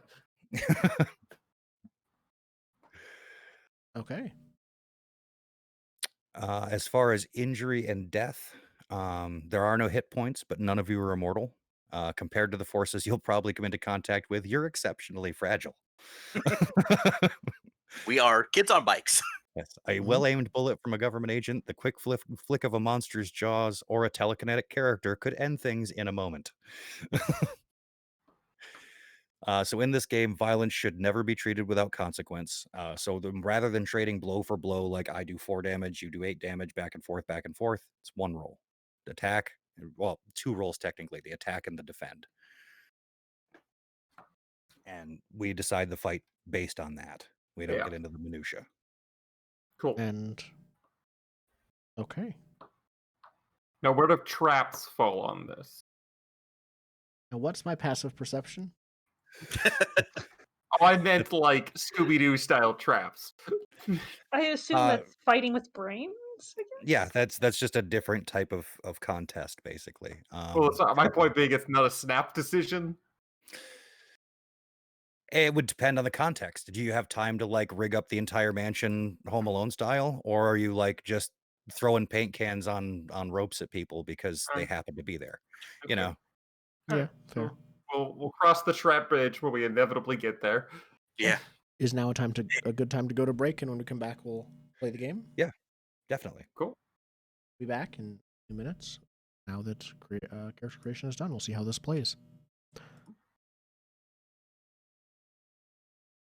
Okay.
As far as injury and death, there are no hit points, but none of you are immortal. Compared to the forces you'll probably come into contact with, you're exceptionally fragile.
We are kids on bikes.
Yes, a
Mhm.
well-aimed bullet from a government agent, the quick flick of a monster's jaws, or a telekinetic character could end things in a moment. So in this game, violence should never be treated without consequence. Rather than trading blow for blow, like I do 4 damage, you do 8 damage, back and forth, it's one roll. Attack, well, 2 rolls technically, the attack and the defend. And we decide the fight based on that. We don't
Yeah.
get into the minutia.
Cool.
And okay.
Now, where do traps fall on this?
Now, what's my passive perception?
Oh, I meant like Scooby-Doo style traps.
I assume
Uh,
that's fighting with brains. I guess?
Yeah, that's just a different type of contest, basically.
Well, it's not, my point being, it's not a snap decision.
It would depend on the context. Do you have time to like rig up the entire mansion Home Alone style, or are you like just throwing paint cans on ropes at people because they
Right.
happen to be there? You
Okay.
know,
Yeah, fair.
We'll cross the trap bridge when we inevitably get there.
Yeah.
Is now a good time to go to break, and when we come back, we'll play the game.
definitely.
Cool.
Be back in 2 minutes. Now that character creation is done, we'll see how this plays.